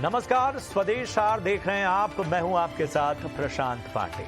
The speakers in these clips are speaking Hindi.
नमस्कार, स्वदेश आर देख रहे हैं आप। मैं हूं आपके साथ प्रशांत पांडे।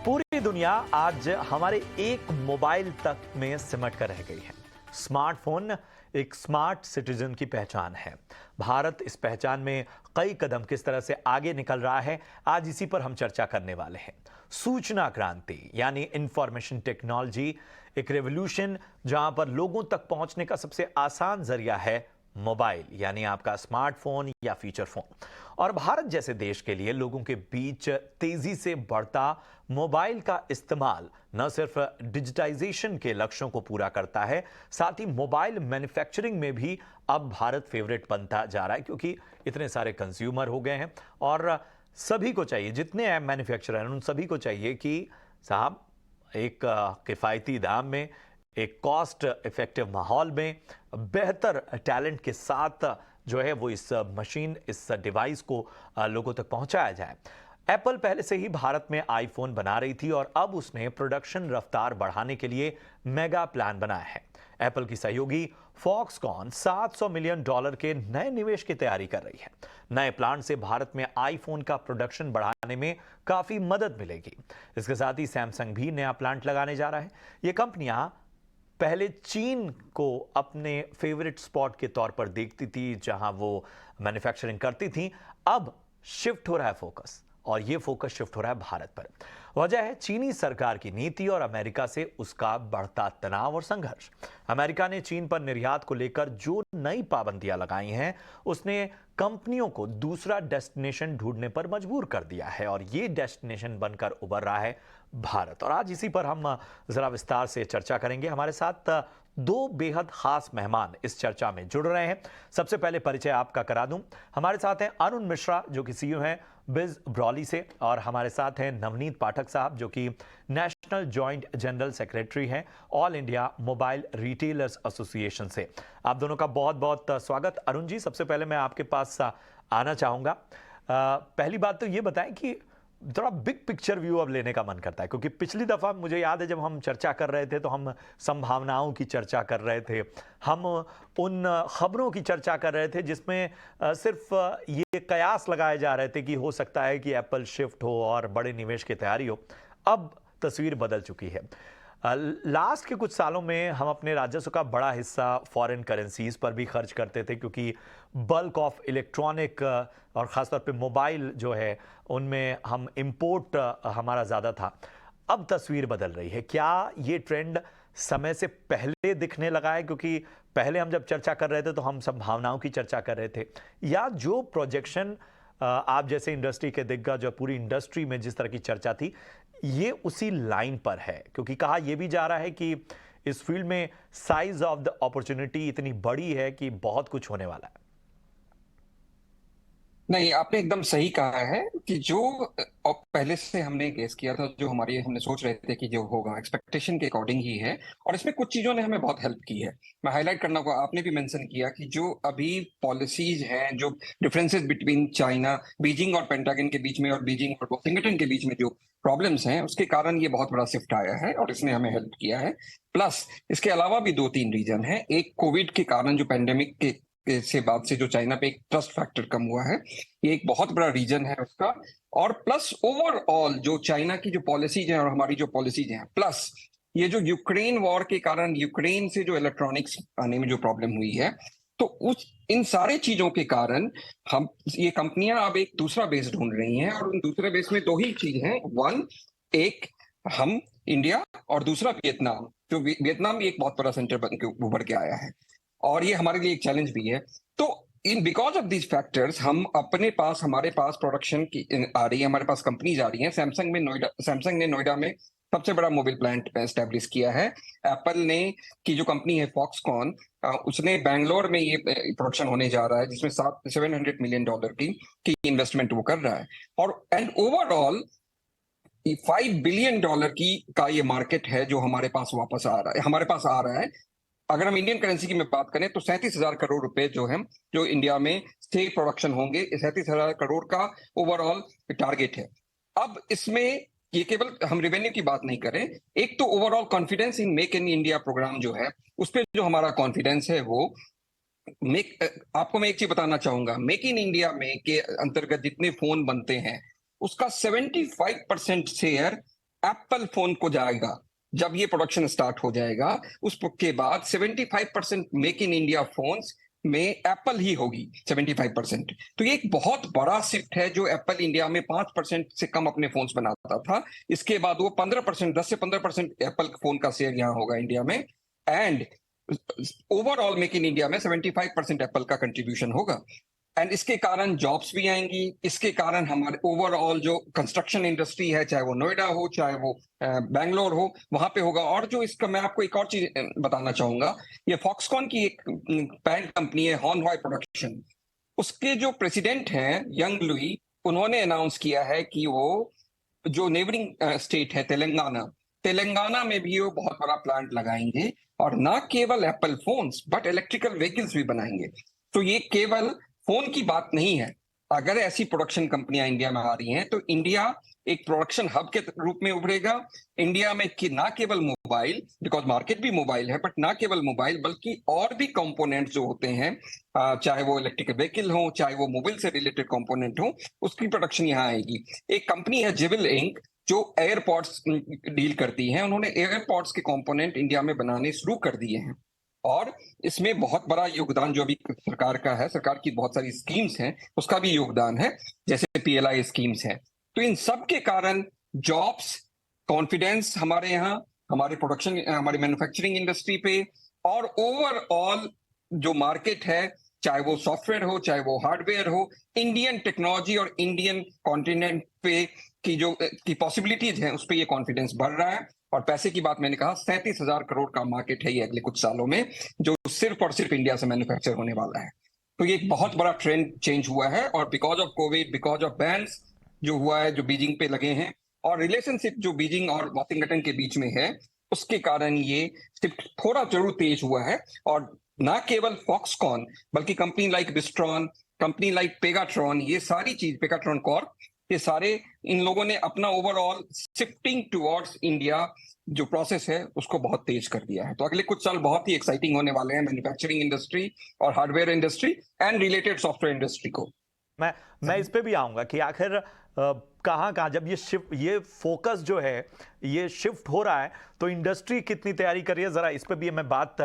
पूरी दुनिया आज हमारे एक मोबाइल तक में सिमट कर रह गई है। स्मार्टफोन एक स्मार्ट सिटीजन की पहचान है। भारत इस पहचान में कई कदम किस तरह से आगे निकल रहा है, आज इसी पर हम चर्चा करने वाले हैं। सूचना क्रांति यानी इंफॉर्मेशन टेक्नोलॉजी एक रेवोल्यूशन, जहां पर लोगों तक पहुंचने का सबसे आसान जरिया है मोबाइल यानी आपका स्मार्टफोन या फीचर फोन। और भारत जैसे देश के लिए लोगों के बीच तेजी से बढ़ता मोबाइल का इस्तेमाल न सिर्फ डिजिटाइजेशन के लक्ष्यों को पूरा करता है, साथ ही मोबाइल मैन्युफैक्चरिंग में भी अब भारत फेवरेट बनता जा रहा है, क्योंकि इतने सारे कंज्यूमर हो गए हैं और सभी को चाहिए, जितने ऐप मैन्युफैक्चरर हैं उन सभी को चाहिए कि साहब एक किफ़ायती दाम में, एक कॉस्ट इफेक्टिव माहौल में, बेहतर टैलेंट के साथ जो है वो इस मशीन, इस डिवाइस को लोगों तक पहुंचाया जाए। एप्पल पहले से ही भारत में आईफोन बना रही थी और अब उसने प्रोडक्शन रफ्तार बढ़ाने के लिए मेगा प्लान बनाया है। एप्पल की सहयोगी फॉक्सकॉन $700 मिलियन के नए निवेश की तैयारी कर रही है। नए प्लान से भारत में आईफोन का प्रोडक्शन बढ़ाने में काफी मदद मिलेगी। इसके साथ ही सैमसंग भी नया प्लांट लगाने जा रहा है। ये कंपनियां पहले चीन को अपने फेवरेट स्पॉट के तौर पर देखती थी, जहां वो मैन्युफैक्चरिंग करती थी। अब शिफ्ट हो रहा है फोकस, और ये फोकस शिफ्ट हो रहा है भारत पर। वजह है चीनी सरकार की नीति और अमेरिका से उसका बढ़ता तनाव और संघर्ष। अमेरिका ने चीन पर निर्यात को लेकर जो नई पाबंदियां लगाई हैं, उसने कंपनियों को दूसरा डेस्टिनेशन ढूंढने पर मजबूर कर दिया है, और ये डेस्टिनेशन बनकर उभर रहा है भारत। और आज इसी पर हम जरा विस्तार से चर्चा करेंगे। हमारे साथ दो बेहद खास मेहमान इस चर्चा में जुड़ रहे हैं। सबसे पहले परिचय आपका करा दूं। हमारे साथ हैं अरुण मिश्रा, जो कि सीईओ हैं बिज ब्रॉली से, और हमारे साथ हैं नवनीत पाठक साहब, जो कि नेशनल जॉइंट जनरल सेक्रेटरी हैं all India mobile retailers association से। आप दोनों का बहुत बहुत स्वागत। अरुण जी, सबसे पहले मैं आपके पास आना चाहूँगा। पहली बात तो ये बताएं कि थोड़ा बिग पिक्चर व्यू अब लेने का मन करता है, क्योंकि पिछली दफ़ा मुझे याद है जब हम चर्चा कर रहे थे तो हम संभावनाओं की चर्चा कर रहे थे, हम उन खबरों की चर्चा कर रहे थे जिसमें सिर्फ ये कयास लगाए जा रहे थे कि हो सकता है कि एप्पल शिफ्ट हो और बड़े निवेश की तैयारी हो। अब तस्वीर बदल चुकी है। लास्ट के कुछ सालों में हम अपने राजस्व का बड़ा हिस्सा फॉरेन करेंसीज पर भी खर्च करते थे, क्योंकि बल्क ऑफ इलेक्ट्रॉनिक और ख़ासतौर पे मोबाइल जो है उनमें हम इंपोर्ट हमारा ज़्यादा था। अब तस्वीर बदल रही है। क्या ये ट्रेंड समय से पहले दिखने लगा है, क्योंकि पहले हम जब चर्चा कर रहे थे तो हम संभावनाओं की चर्चा कर रहे थे, या जो प्रोजेक्शन आप जैसे इंडस्ट्री के दिग्गज और पूरी इंडस्ट्री में जिस तरह की चर्चा थी, ये उसी लाइन पर है? क्योंकि कहा यह भी जा रहा है कि इस फील्ड में साइज ऑफ द अपॉर्चुनिटी इतनी बड़ी है कि बहुत कुछ होने वाला है। नहीं, आपने एकदम सही कहा है कि जो पहले से हमने गेस किया था, जो हमने सोच रहे थे कि जो होगा एक्सपेक्टेशन के अकॉर्डिंग ही है। और इसमें कुछ चीजों ने हमें बहुत हेल्प की है। मैं हाईलाइट करना को, आपने भी मेंशन किया कि जो अभी पॉलिसीज हैं, जो डिफरेंसेस बिटवीन चाइना, बीजिंग और पेंटागन के बीच में, और बीजिंग और वाशिंगटन के बीच में जो प्रॉब्लम्स हैं, उसके कारण ये बहुत बड़ा शिफ्ट आया है और इसने हमें हेल्प किया है। प्लस इसके अलावा भी दो तीन रीजन है। एक, कोविड के कारण जो पैंडेमिक के से बाद से जो चाइना पे एक ट्रस्ट फैक्टर कम हुआ है, ये एक बहुत बड़ा रीजन है उसका। और प्लस ओवरऑल जो चाइना की जो पॉलिसीज हैं और हमारी जो पॉलिसीज हैं, प्लस ये जो यूक्रेन वॉर के कारण यूक्रेन से जो इलेक्ट्रॉनिक्स आने में जो प्रॉब्लम हुई है, तो उस इन सारे चीजों के कारण हम ये कंपनियां अब एक दूसरा बेस ढूंढ रही हैं। और उन दूसरे बेस में दो ही चीज हैं। वन, एक हम इंडिया, और दूसरा वियतनाम। जो वियतनाम भी एक बहुत बड़ा सेंटर बन के उभर के आया है, और ये हमारे लिए एक चैलेंज भी है। तो in because of these factors हम हमारे पास प्रोडक्शन की आ रही है, हमारे पास कंपनीज आ रही हैं। सैमसंग ने नोएडा में सबसे बड़ा मोबाइल प्लांट एस्टेब्लिश किया है। एप्पल ने की जो कंपनी है फॉक्सकॉन, उसने बैंगलोर में ये प्रोडक्शन होने जा रहा है, जिसमें $700 मिलियन की इन्वेस्टमेंट वो कर रहा है। और एंड ओवरऑल $5 बिलियन की का ये मार्केट है जो हमारे पास वापस आ रहा है, हमारे पास आ रहा है। अगर हम इंडियन करेंसी की में बात करें तो 37,000 करोड़ रुपए जो इंडिया में स्टेट प्रोडक्शन होंगे, 37,000 करोड़ का ओवरऑल टारगेट है। अब इसमें ये केवल हम रेवेन्यू की बात नहीं करें, एक तो overall confidence in make in India program जो है, उस पर जो हमारा कॉन्फिडेंस है वो आपको मैं एक चीज बताना चाहूंगा, मेक इन इंडिया में के अंतर्गत जितने फोन बनते हैं उसका 75% शेयर एप्पल फोन को जाएगा। जब ये प्रोडक्शन स्टार्ट हो जाएगा उसके बाद 75% मेक इन इंडिया फोन्स में एप्पल ही होगी, 75%। तो ये एक बहुत बड़ा शिफ्ट है। जो एप्पल इंडिया में 5% से कम अपने फोन्स बनाता था, इसके बाद वो 15%, 10 से 15% एप्पल फोन का शेयर यहाँ होगा इंडिया में। And overall make in India में 75% एप्पल का कंट्रीब्यूशन होगा। एंड इसके कारण जॉब्स भी आएंगी, इसके कारण हमारे ओवरऑल जो कंस्ट्रक्शन इंडस्ट्री है, चाहे वो नोएडा हो चाहे वो बैंगलोर हो, वहां पे होगा। और जो इसका मैं आपको एक और चीज बताना चाहूंगा, ये फॉक्सकॉन की एक पैरेंट कंपनी है हॉर्नवाई प्रोडक्शन। उसके जो प्रेसिडेंट हैं यंग लुई, उन्होंने अनाउंस किया है कि वो जो नेबरिंग स्टेट है तेलंगाना, तेलंगाना में भी वो बहुत बड़ा प्लांट लगाएंगे और ना केवल Apple phones but electrical vehicles भी बनाएंगे। तो ये केवल फोन की बात नहीं है। अगर ऐसी प्रोडक्शन कंपनियां इंडिया में आ रही हैं तो इंडिया एक प्रोडक्शन हब के रूप में उभरेगा। इंडिया में कि ना केवल मोबाइल, बिकॉज मार्केट भी मोबाइल है, बट ना केवल मोबाइल बल्कि और भी कंपोनेंट जो होते हैं, चाहे वो इलेक्ट्रिकल व्हीकल हो चाहे वो मोबाइल से रिलेटेड कंपोनेंट हो, उसकी प्रोडक्शन यहाँ आएगी। एक कंपनी है जिबल इंक जो एयरपॉड्स डील करती है, उन्होंने एयरपॉड्स के कंपोनेंट इंडिया में बनाने शुरू कर दिए हैं। और इसमें बहुत बड़ा योगदान जो अभी सरकार का है, सरकार की बहुत सारी स्कीम्स हैं उसका भी योगदान है, जैसे पीएलआई स्कीम्स है। तो इन सब के कारण जॉब्स, कॉन्फिडेंस हमारे यहाँ, हमारे प्रोडक्शन, हमारी मैन्युफैक्चरिंग इंडस्ट्री पे, और ओवरऑल जो मार्केट है, चाहे वो सॉफ्टवेयर हो चाहे वो हार्डवेयर हो, इंडियन टेक्नोलॉजी और इंडियन कॉन्टिनेंट पे की पॉसिबिलिटीज है, उस पर ये कॉन्फिडेंस बढ़ रहा है। और पैसे की बात मैंने कहा, 37,000 करोड़ का मार्केट है ये अगले कुछ सालों में, जो सिर्फ और सिर्फ इंडिया से मैन्युफैक्चर होने वाला है। तो ये एक बहुत बड़ा ट्रेंड चेंज हुआ है। और because of Covid, because of bans जो हुआ है, जो बीजिंग पे लगे हैं, और रिलेशनशिप जो बीजिंग और वाशिंगटन के बीच में है, उसके कारण ये शिफ्ट थोड़ा जरूर तेज हुआ है। और ना केवल फॉक्सकॉन बल्कि company like Wistron, company like Pegatron, ये सारी चीज, पेगाट्रॉन कॉर्प, ये सारे इन लोगों ने अपना ओवरऑल शिफ्टिंग टुवर्ड्स इंडिया जो प्रोसेस है उसको बहुत तेज कर दिया है। तो अगले कुछ साल बहुत ही एक्साइटिंग होने वाले हैं मैन्युफैक्चरिंग इंडस्ट्री और hardware industry and related software industry को। मैं इस पे भी आऊंगा कि आखिर कहाँ कहाँ जब ये फोकस जो है ये शिफ्ट हो रहा है तो इंडस्ट्री कितनी तैयारी कर रही है, ज़रा इस पे भी मैं बात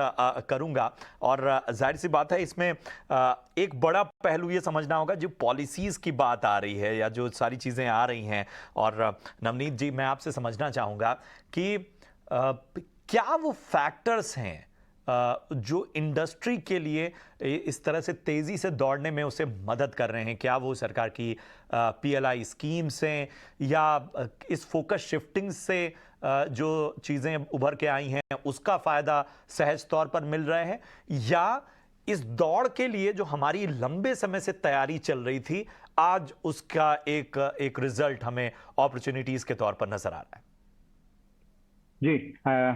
करूंगा। और जाहिर सी बात है इसमें एक बड़ा पहलू ये समझना होगा, जो पॉलिसीज़ की बात आ रही है या जो सारी चीज़ें आ रही हैं। और नवनीत जी, मैं आपसे समझना चाहूँगा कि क्या वो फैक्टर्स हैं जो इंडस्ट्री के लिए इस तरह से तेज़ी से दौड़ने में उसे मदद कर रहे हैं? क्या वो सरकार की पीएलआई स्कीम्स हैं या इस फोकस शिफ्टिंग से जो चीज़ें उभर के आई हैं उसका फ़ायदा सहज तौर पर मिल रहे हैं, या इस दौड़ के लिए जो हमारी लंबे समय से तैयारी चल रही थी आज उसका एक रिजल्ट हमें अपॉर्चुनिटीज़ के तौर पर नज़र आ रहा है? जी,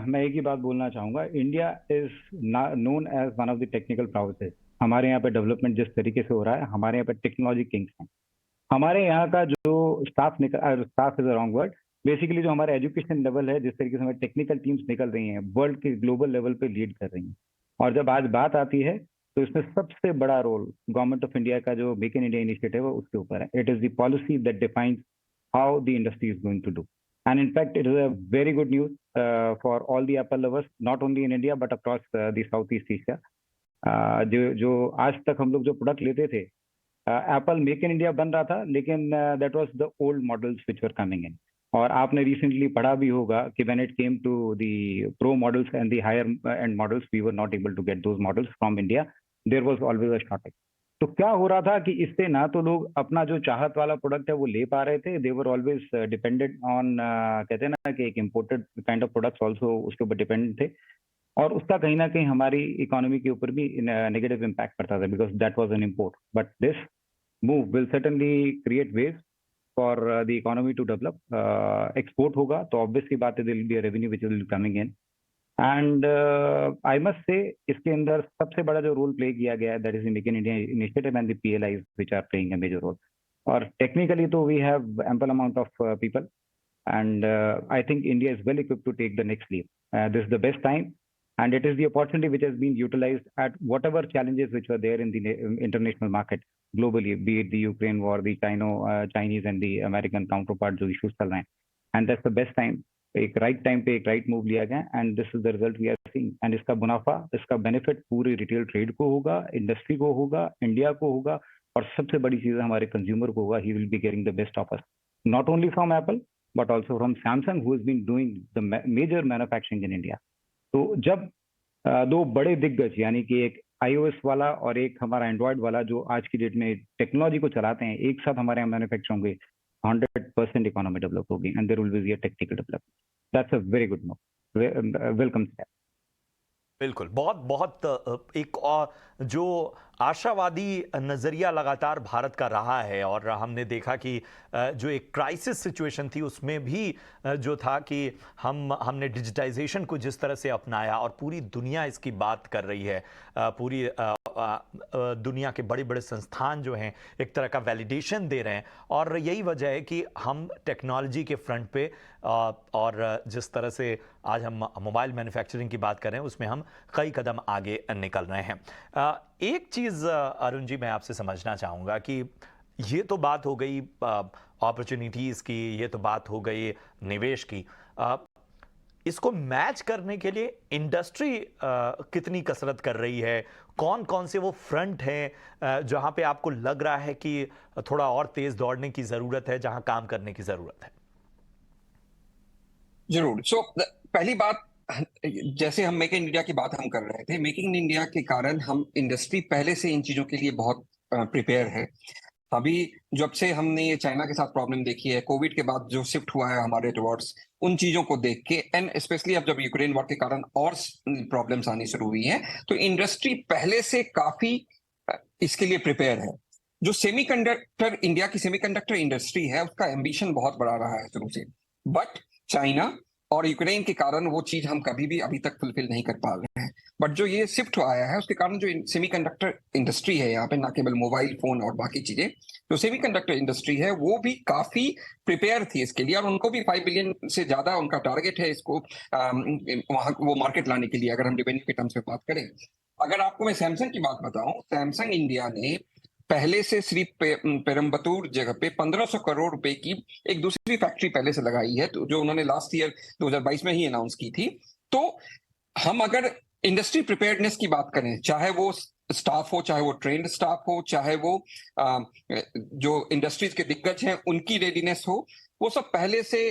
मैं एक ही बात बोलना चाहूँगा। India is known as one of the technical prowess. हमारे यहाँ पे डेवलपमेंट जिस तरीके से हो रहा है, हमारे यहाँ पे टेक्नोलॉजी किंग्स हैं। हमारे यहाँ का जो staff is a wrong word, basically जो हमारा एजुकेशन लेवल है, जिस तरीके से हमारी टेक्निकल टीम्स निकल रही हैं, वर्ल्ड के ग्लोबल लेवल पे लीड कर रही हैं। और जब आज बात आती है तो इसमें सबसे बड़ा रोल गवर्नमेंट ऑफ इंडिया का जो मेक इन इंडिया इनिशिएटिव है उसके ऊपर है। It is the policy that defines how the industry is going to do. And in fact, it is a very good news for all the Apple lovers, not only in India but across the Southeast Asia. जो आज तक हम लोग जो प्रोडक्ट लेते थे, एप्पल मेक इन इंडिया बन रहा था, लेकिन that was the old models which were coming in. और आपने रिसेंटली पढ़ा भी होगा कि when it came to the pro models and the higher end models, we were not able to get those models from India. There was always a shortage. तो क्या हो रहा था कि इससे ना तो लोग अपना जो चाहत वाला प्रोडक्ट है वो ले पा रहे थे, दे वर ऑलवेज डिपेंडेंट ऑन, कहते हैं ना कि एक imported kind of products also उसके ऊपर डिपेंडेंट थे। और उसका कहीं ना कहीं हमारी इकोनॉमी के ऊपर भी नेगेटिव इम्पैक्ट पड़ता था, because that was an import. But this move will certainly create ways for the economy to develop. Export होगा तो ऑब्वियसली बात है, there will be a revenue which will be coming in. And I must say इसके अंदर सबसे बड़ा जो रोल प्ले किया गया है, that is make in India initiative and the PLIs which are playing a major role. और टेक्निकली तो we have ample amount of people, and I think India is well equipped to take the next leap. This is the best time And it is the opportunity which has been utilized at whatever challenges which were there in the international market globally, be it the Ukraine war, the Chinese and the American counterpart जो issues चल रहे हैं. And that's the best time. एक राइट टाइम पे एक राइट मूव लिया गया and this is the result we are seeing. And इसका मुनाफा, इसका बेनिफिट पूरी रिटेल ट्रेड को होगा, इंडस्ट्री को होगा, इंडिया को होगा, और सबसे बड़ी चीज हमारे कंज्यूमर को होगा. He will be getting the best offers, not only from Apple but also from Samsung who has been doing the major manufacturing in India. तो जब दो बड़े दिग्गज यानी कि एक iOS वाला और एक हमारा एंड्रॉयड वाला जो आज की डेट में टेक्नोलॉजी को चलाते हैं, एक साथ हमारे यहाँ मैन्युफैक्चर होंगे, 100% इकोनॉमी डेवलप होगी and there will be a technical development. That's a very good move. Welcome. बिल्कुल, बहुत बहुत एक और जो आशावादी नज़रिया लगातार भारत का रहा है, और हमने देखा कि जो एक क्राइसिस सिचुएशन थी उसमें भी जो था कि हमने डिजिटाइजेशन को जिस तरह से अपनाया और पूरी दुनिया इसकी बात कर रही है, पूरी दुनिया के बड़े बड़े संस्थान जो हैं एक तरह का वैलिडेशन दे रहे हैं, और यही वजह है कि हम टेक्नोलॉजी के फ्रंट पे और जिस तरह से आज हम मोबाइल मैन्युफैक्चरिंग की बात कर रहे हैं उसमें हम कई कदम आगे निकल रहे हैं. एक चीज़ अरुण जी मैं आपसे समझना चाहूँगा कि ये तो बात हो गई अपॉर्चुनिटीज़ की, ये तो बात हो गई निवेश की. इसको मैच करने के लिए इंडस्ट्री कितनी कसरत कर रही है? कौन कौन से वो फ्रंट हैं जहां पे आपको लग रहा है कि थोड़ा और तेज दौड़ने की ज़रूरत है, जहां काम करने की ज़रूरत है? जरूर. सो पहली बात, जैसे हम मेक इन इंडिया की बात हम कर रहे थे, मेकिंग इन इंडिया के कारण हम इंडस्ट्री पहले से इन चीजों के लिए बहुत प्रिपेयर है. अभी जब से हमने ये चाइना के साथ प्रॉब्लम देखी है, कोविड के बाद जो शिफ्ट हुआ है हमारे टुवर्ड्स, उन चीजों को देख के, एंड स्पेशली अब जब यूक्रेन वॉर के कारण और प्रॉब्लम्स आनी शुरू हुई हैं, तो इंडस्ट्री पहले से काफी इसके लिए प्रिपेयर है. जो सेमीकंडक्टर, इंडिया की सेमीकंडक्टर इंडस्ट्री है, उसका एम्बिशन बहुत बड़ा रहा है शुरू से, बट चाइना और यूक्रेन के कारण वो चीज हम कभी भी अभी तक फुलफिल नहीं कर पा रहे हैं. बट जो ये शिफ्ट आया है उसके कारण जो सेमीकंडक्टर इंडस्ट्री है यहाँ पे, ना केवल मोबाइल फोन और बाकी चीजें, जो सेमीकंडक्टर इंडस्ट्री है वो भी काफी प्रिपेयर थी इसके लिए, और उनको भी 5 बिलियन से ज्यादा उनका टारगेट है इसको वहां वो मार्केट लाने के लिए, अगर हम रेवेन्यू के टर्म्स में बात करें. अगर आपको मैं सैमसंग की बात बताऊं, सैमसंग इंडिया ने पहले से सिर्फ पेरम्बतूर जगह पे 1500 करोड़ रुपए की एक दूसरी फैक्ट्री पहले से लगाई है, तो जो उन्होंने लास्ट ईयर 2022 में ही अनाउंस की थी. तो हम अगर इंडस्ट्री प्रिपेयर्डनेस की बात करें, चाहे वो स्टाफ हो, चाहे वो ट्रेंड स्टाफ हो, चाहे वो जो इंडस्ट्रीज के दिग्गज हैं उनकी रेडीनेस हो, वो सब पहले से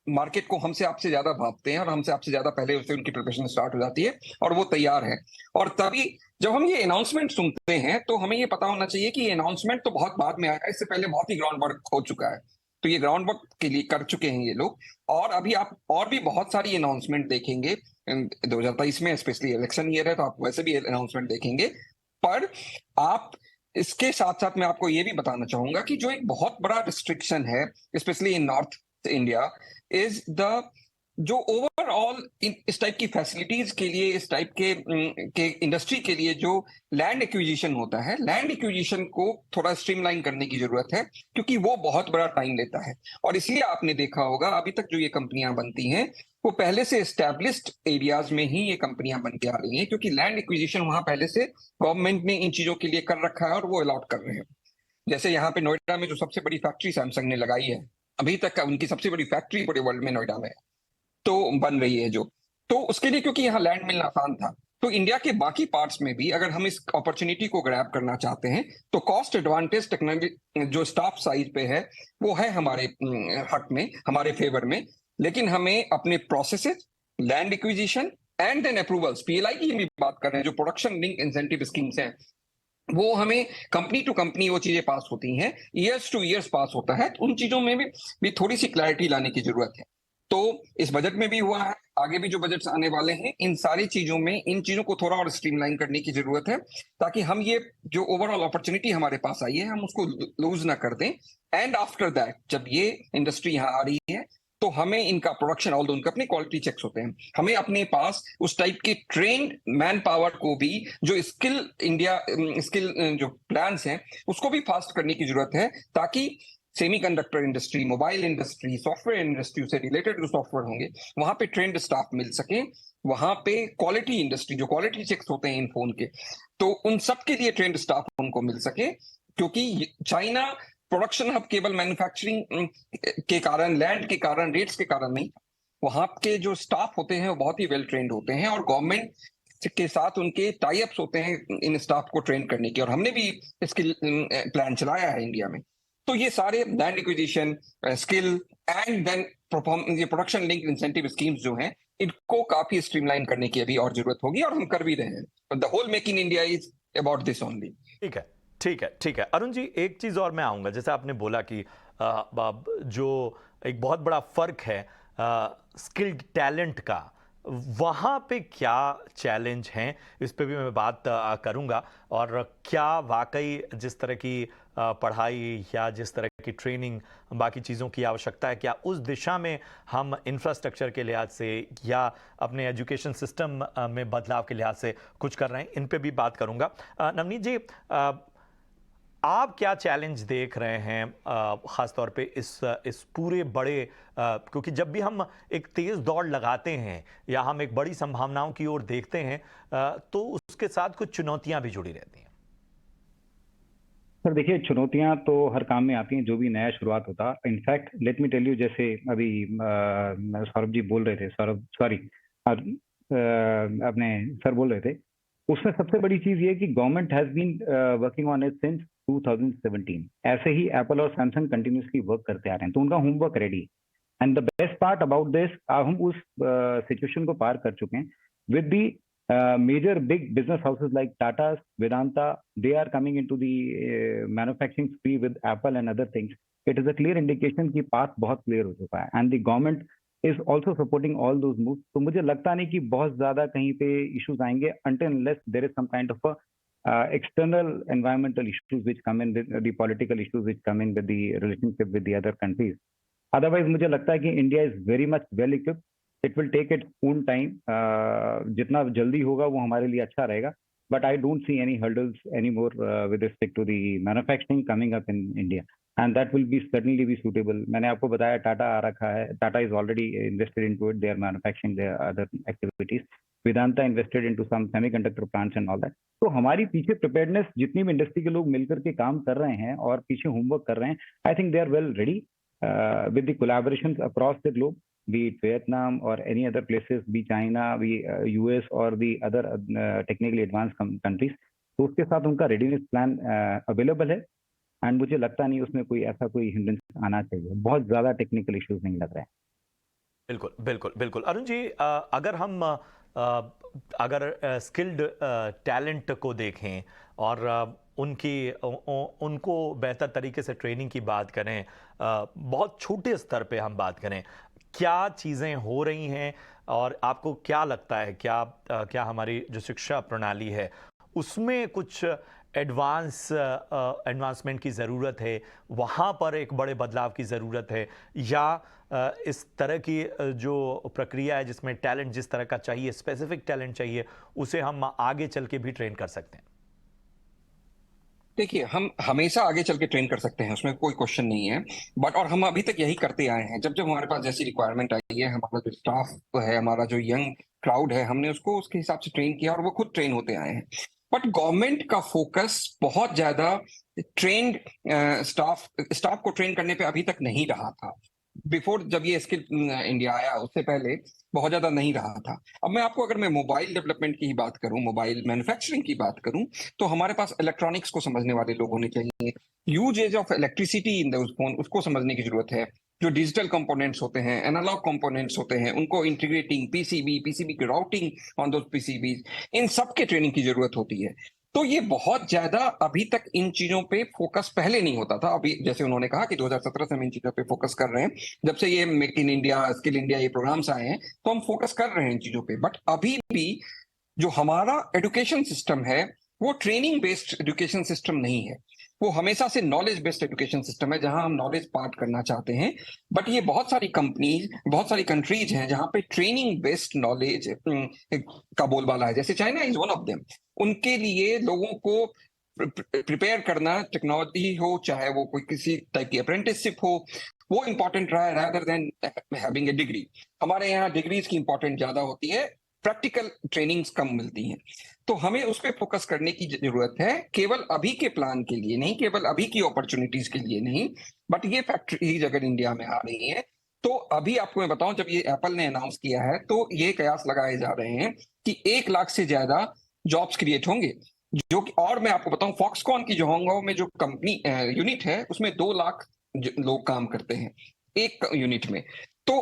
मार्केट को हमसे आपसे ज्यादा भापते हैं, और हमसे आपसे ज्यादा पहले उससे उनकी प्रिपरेशन स्टार्ट हो जाती है और वो तैयार है. और तभी जब हम ये अनाउंसमेंट सुनते हैं तो हमें ये पता होना चाहिए कि ये अनाउंसमेंट तो बहुत बाद में आएगा, इससे पहले बहुत ही ग्राउंड वर्क हो चुका है. तो ये ग्राउंड वर्क के लिए कर चुके हैं ये लोग, और अभी आप और भी बहुत सारी अनाउंसमेंट देखेंगे 2023 में, स्पेशली इलेक्शन ईयर है तो आप वैसे भी अनाउंसमेंट देखेंगे. पर आप इसके साथ साथ मैं आपको ये भी बताना चाहूंगा कि जो एक बहुत बड़ा रिस्ट्रिक्शन है specially in north India is the जो ओवरऑल इस टाइप की फैसिलिटीज के लिए, इस टाइप के इंडस्ट्री के लिए जो लैंड एक्विजिशन होता है, लैंड एक्विजिशन को थोड़ा स्ट्रीमलाइन करने की जरूरत है, क्योंकि वो बहुत बड़ा टाइम लेता है. और इसलिए आपने देखा होगा अभी तक जो ये कंपनियां बनती हैं वो पहले से एस्टैब्लिश्ड एरियाज में ही ये कंपनियां बन के आ रही हैं, क्योंकि लैंड एक्विजिशन वहां पहले से गवर्नमेंट ने इन चीजों के लिए कर रखा है और वो अलॉट कर रहे हैं. जैसे यहाँ पे नोएडा में जो सबसे बड़ी फैक्ट्री सैमसंग ने लगाई है, अभी तक का उनकी सबसे बड़ी फैक्ट्री पूरे वर्ल्ड में नोएडा में तो बन रही है, जो तो उसके लिए क्योंकि यहाँ लैंड मिलना आसान था. तो इंडिया के बाकी पार्ट्स में भी अगर हम इस अपॉर्चुनिटी को ग्रैब करना चाहते हैं तो कॉस्ट एडवांटेज टेक्नोलॉजी जो स्टाफ साइज पे है वो है हमारे हक में, हमारे फेवर में. लेकिन हमें अपने processes, land acquisition and then approvals, PLI की भी बात कर रहे हैं, जो प्रोडक्शन लिंक इंसेंटिव स्कीम्स हैं, वो हमें कंपनी टू कंपनी वो चीजें पास होती हैं, ईयर्स टू ईयर्स पास होता है. तो उन चीजों में भी थोड़ी सी क्लैरिटी लाने की जरूरत है. तो इस बजट में भी हुआ है, आगे भी जो बजट्स आने वाले हैं, इन सारी चीजों में इन चीजों को थोड़ा और स्ट्रीमलाइन करने की जरूरत है, ताकि हम ये जो ओवरऑल अपॉर्चुनिटी हमारे पास आई है हम उसको लूज ना कर दें. एंड आफ्टर दैट जब ये इंडस्ट्री यहाँ आ रही है तो हमें इनका प्रोडक्शन, ऑल दो उनके अपने क्वालिटी चेक्स होते हैं, हमें अपने पास उस टाइप के ट्रेन्ड मैन पावर को भी, जो स्किल जो प्लान्स हैं उसको भी फास्ट करने की जरूरत है, ताकि semiconductor industry, mobile industry, software industry से रिलेटेड जो सॉफ्टवेयर होंगे वहां पे ट्रेंड स्टाफ मिल सके, वहां पे क्वालिटी इंडस्ट्री, जो क्वालिटी चेक्स होते हैं इन फोन के, तो उन सब के लिए ट्रेंड स्टाफ उनको मिल सके। क्योंकि चाइना प्रोडक्शन हब केवल मैन्युफैक्चरिंग के कारण, लैंड के कारण, रेट्स के कारण नहीं, वहां के जो स्टाफ होते हैं वो बहुत ही वेल ट्रेंड होते हैं, और गवर्नमेंट के साथ उनके टाई अप्स होते हैं इन स्टाफ को ट्रेन करने के, और हमने भी स्किल प्लान चलाया है इंडिया में। तो ये सारे land acquisition, skill and then ये प्रोडक्शन लिंक इंसेंटिव स्कीम्स जो हैं, इनको काफी स्ट्रीमलाइन करने की अभी और जरूरत होगी, और हम कर भी रहे हैं। The whole make in India is about this only. ठीक है, ठीक है, ठीक है। अरुण जी, एक चीज और मैं आऊंगा, जैसे आपने बोला कि जो एक बहुत बड़ा फर्क है स्किल्ड टैलेंट का, वहाँ पे क्या चैलेंज हैं, इस पे भी मैं बात करूँगा। और क्या वाकई जिस तरह की पढ़ाई या जिस तरह की ट्रेनिंग, बाकी चीज़ों की आवश्यकता है, क्या उस दिशा में हम इंफ्रास्ट्रक्चर के लिहाज से या अपने एजुकेशन सिस्टम में बदलाव के लिहाज से कुछ कर रहे हैं, इन पे भी बात करूँगा। नवनीत जी, आप क्या चैलेंज देख रहे हैं ख़ास तौर पे इस पूरे बड़े, क्योंकि जब भी हम एक तेज़ दौड़ लगाते हैं या हम एक बड़ी संभावनाओं की ओर देखते हैं तो उसके साथ कुछ चुनौतियां भी जुड़ी रहती हैं। सर देखिए, चुनौतियां तो हर काम में आती हैं, जो भी नया शुरुआत होता। In fact let me tell you, जैसे अभी सौरभ जी बोल रहे थे, सौरभ सॉरी अपने सर बोल रहे थे, उसमें सबसे बड़ी चीज ये कि government has been working on it since 2017। ऐसे ही एप्पल और सैमसंग कंटिन्यूसली वर्क करते आ रहे हैं, तो उनका homework ready. And the best part about this, हम उस सिचुएशन को पार कर चुके हैं with the major big business houses like Tata, Vedanta. They are coming into the manufacturing spree with Apple and other things. It is a clear indication कि path बहुत clear हो चुका है, and the government is also supporting all those moves. तो मुझे लगता नहीं कि बहुत ज्यादा कहीं पे issues आएंगे until unless there is some kind of a external environmental issues which come in with the political issues which come in with the relationship with the other countries. Otherwise मुझे लगता है कि India is very much well equipped. It will take its own time. जितना जल्दी होगा वो हमारे लिए अच्छा रहेगा. But I don't see any hurdles anymore with respect to the manufacturing coming up in India, and that will be certainly be suitable. मैंने आपको बताया टाटा आ रखा है. Tata is already invested into it. They are manufacturing their other activities. Vedanta invested into some semiconductor plants and all that. तो हमारी पीछे preparedness, जितनी भी इंडस्ट्री के लोग मिलकर के काम कर रहे हैं और पीछे होमवर्क कर रहे हैं, I think they are well ready with the collaborations across the globe. Be it Vietnam or any other places, be China, be US or the other technically advanced countries, तो उसके साथ उनका रेडीनेस प्लान अवेलेबल है, एंड मुझे लगता नहीं उसमें कोई ऐसा कोई हिंड्रेंस आना चाहिए. बहुत ज्यादा टेक्निकल इश्यूज नहीं लग रहे हैं. बिल्कुल बिल्कुल बिल्कुल। अरुण जी, अगर हम अगर स्किल्ड टैलेंट को देखें और उनको बेहतर तरीके से ट्रेनिंग की बात करें, बहुत छोटे स्तर पे हम बात करें, क्या चीज़ें हो रही हैं और आपको क्या लगता है, क्या हमारी जो शिक्षा प्रणाली है उसमें कुछ एडवांसमेंट की ज़रूरत है, वहाँ पर एक बड़े बदलाव की ज़रूरत है, या इस तरह की जो प्रक्रिया है जिसमें टैलेंट जिस तरह का चाहिए, स्पेसिफिक टैलेंट चाहिए, उसे हम आगे चल के भी ट्रेन कर सकते हैं? देखिए, हम हमेशा आगे चल के ट्रेन कर सकते हैं, उसमें कोई क्वेश्चन नहीं है, बट और हम अभी तक यही करते आए हैं। जब जब हमारे पास जैसी रिक्वायरमेंट आई है, हमारा जो स्टाफ है, हमारा जो यंग क्राउड है, हमने उसको उसके हिसाब से ट्रेन किया और वो खुद ट्रेन होते आए हैं। बट गवर्नमेंट का फोकस बहुत ज्यादा ट्रेंड स्टाफ को ट्रेन करने पे अभी तक नहीं रहा था। बिफोर जब ये स्किल इंडिया आया, उससे पहले बहुत ज्यादा नहीं रहा था। अब मैं आपको, अगर मैं मोबाइल डेवलपमेंट की ही बात करूं, मोबाइल मैन्युफैक्चरिंग की बात करूं, तो हमारे पास इलेक्ट्रॉनिक्स को समझने वाले लोग होने चाहिए। Uses of electricity in those phone, उसको समझने की जरूरत है। जो डिजिटल कंपोनेंट्स होते हैं, एनालॉग कंपोनेंट्स होते हैं, उनको इंटीग्रेटिंग, पीसीबी की राउटिंग ऑन दोस पीसीबी, इन सब के ट्रेनिंग की जरूरत होती है। तो ये बहुत ज्यादा अभी तक इन चीजों पे फोकस पहले नहीं होता था। अभी जैसे उन्होंने कहा कि 2017 से हम इन चीजों पे फोकस कर रहे हैं, जब से ये make in India, skill India ये प्रोग्राम्स आए हैं, तो हम फोकस कर रहे हैं इन चीजों पे। बट अभी भी जो हमारा एजुकेशन सिस्टम है, वो ट्रेनिंग बेस्ड एजुकेशन सिस्टम नहीं है। वो हमेशा से नॉलेज बेस्ड एजुकेशन सिस्टम है, जहां हम नॉलेज पार्ट करना चाहते हैं। बट ये बहुत सारी कंपनीज, बहुत सारी कंट्रीज हैं जहां पे ट्रेनिंग बेस्ड नॉलेज का बोलबाला है, जैसे China is one of them. उनके लिए लोगों को प्रिपेयर करना, टेक्नोलॉजी हो, चाहे वो कोई किसी टाइप की अप्रेंटिसशिप हो, वो इंपॉर्टेंट रहा है rather than having a degree. हमारे यहाँ डिग्रीज की इंपॉर्टेंट ज्यादा होती है प्रैक्टिकल ट्रेनिंग्स कम मिलती हैं। तो हमें उस पर फोकस करने की जरूरत है, केवल अभी के प्लान के लिए नहीं, केवल अभी की अपॉर्चुनिटीज के लिए नहीं, बट ये फैक्ट्रीज अगर इंडिया में आ रही है तो अभी आपको मैं बताऊं, जब ये एप्पल ने अनाउंस किया है तो ये कयास लगाए जा रहे हैं कि 1 लाख से ज्यादा जॉब्स क्रिएट होंगे। जो कि, और मैं आपको बताऊं, फॉक्सकॉन की जो हांगकांग में जो कंपनी यूनिट है उसमें 2 लाख लोग काम करते हैं एक यूनिट में। तो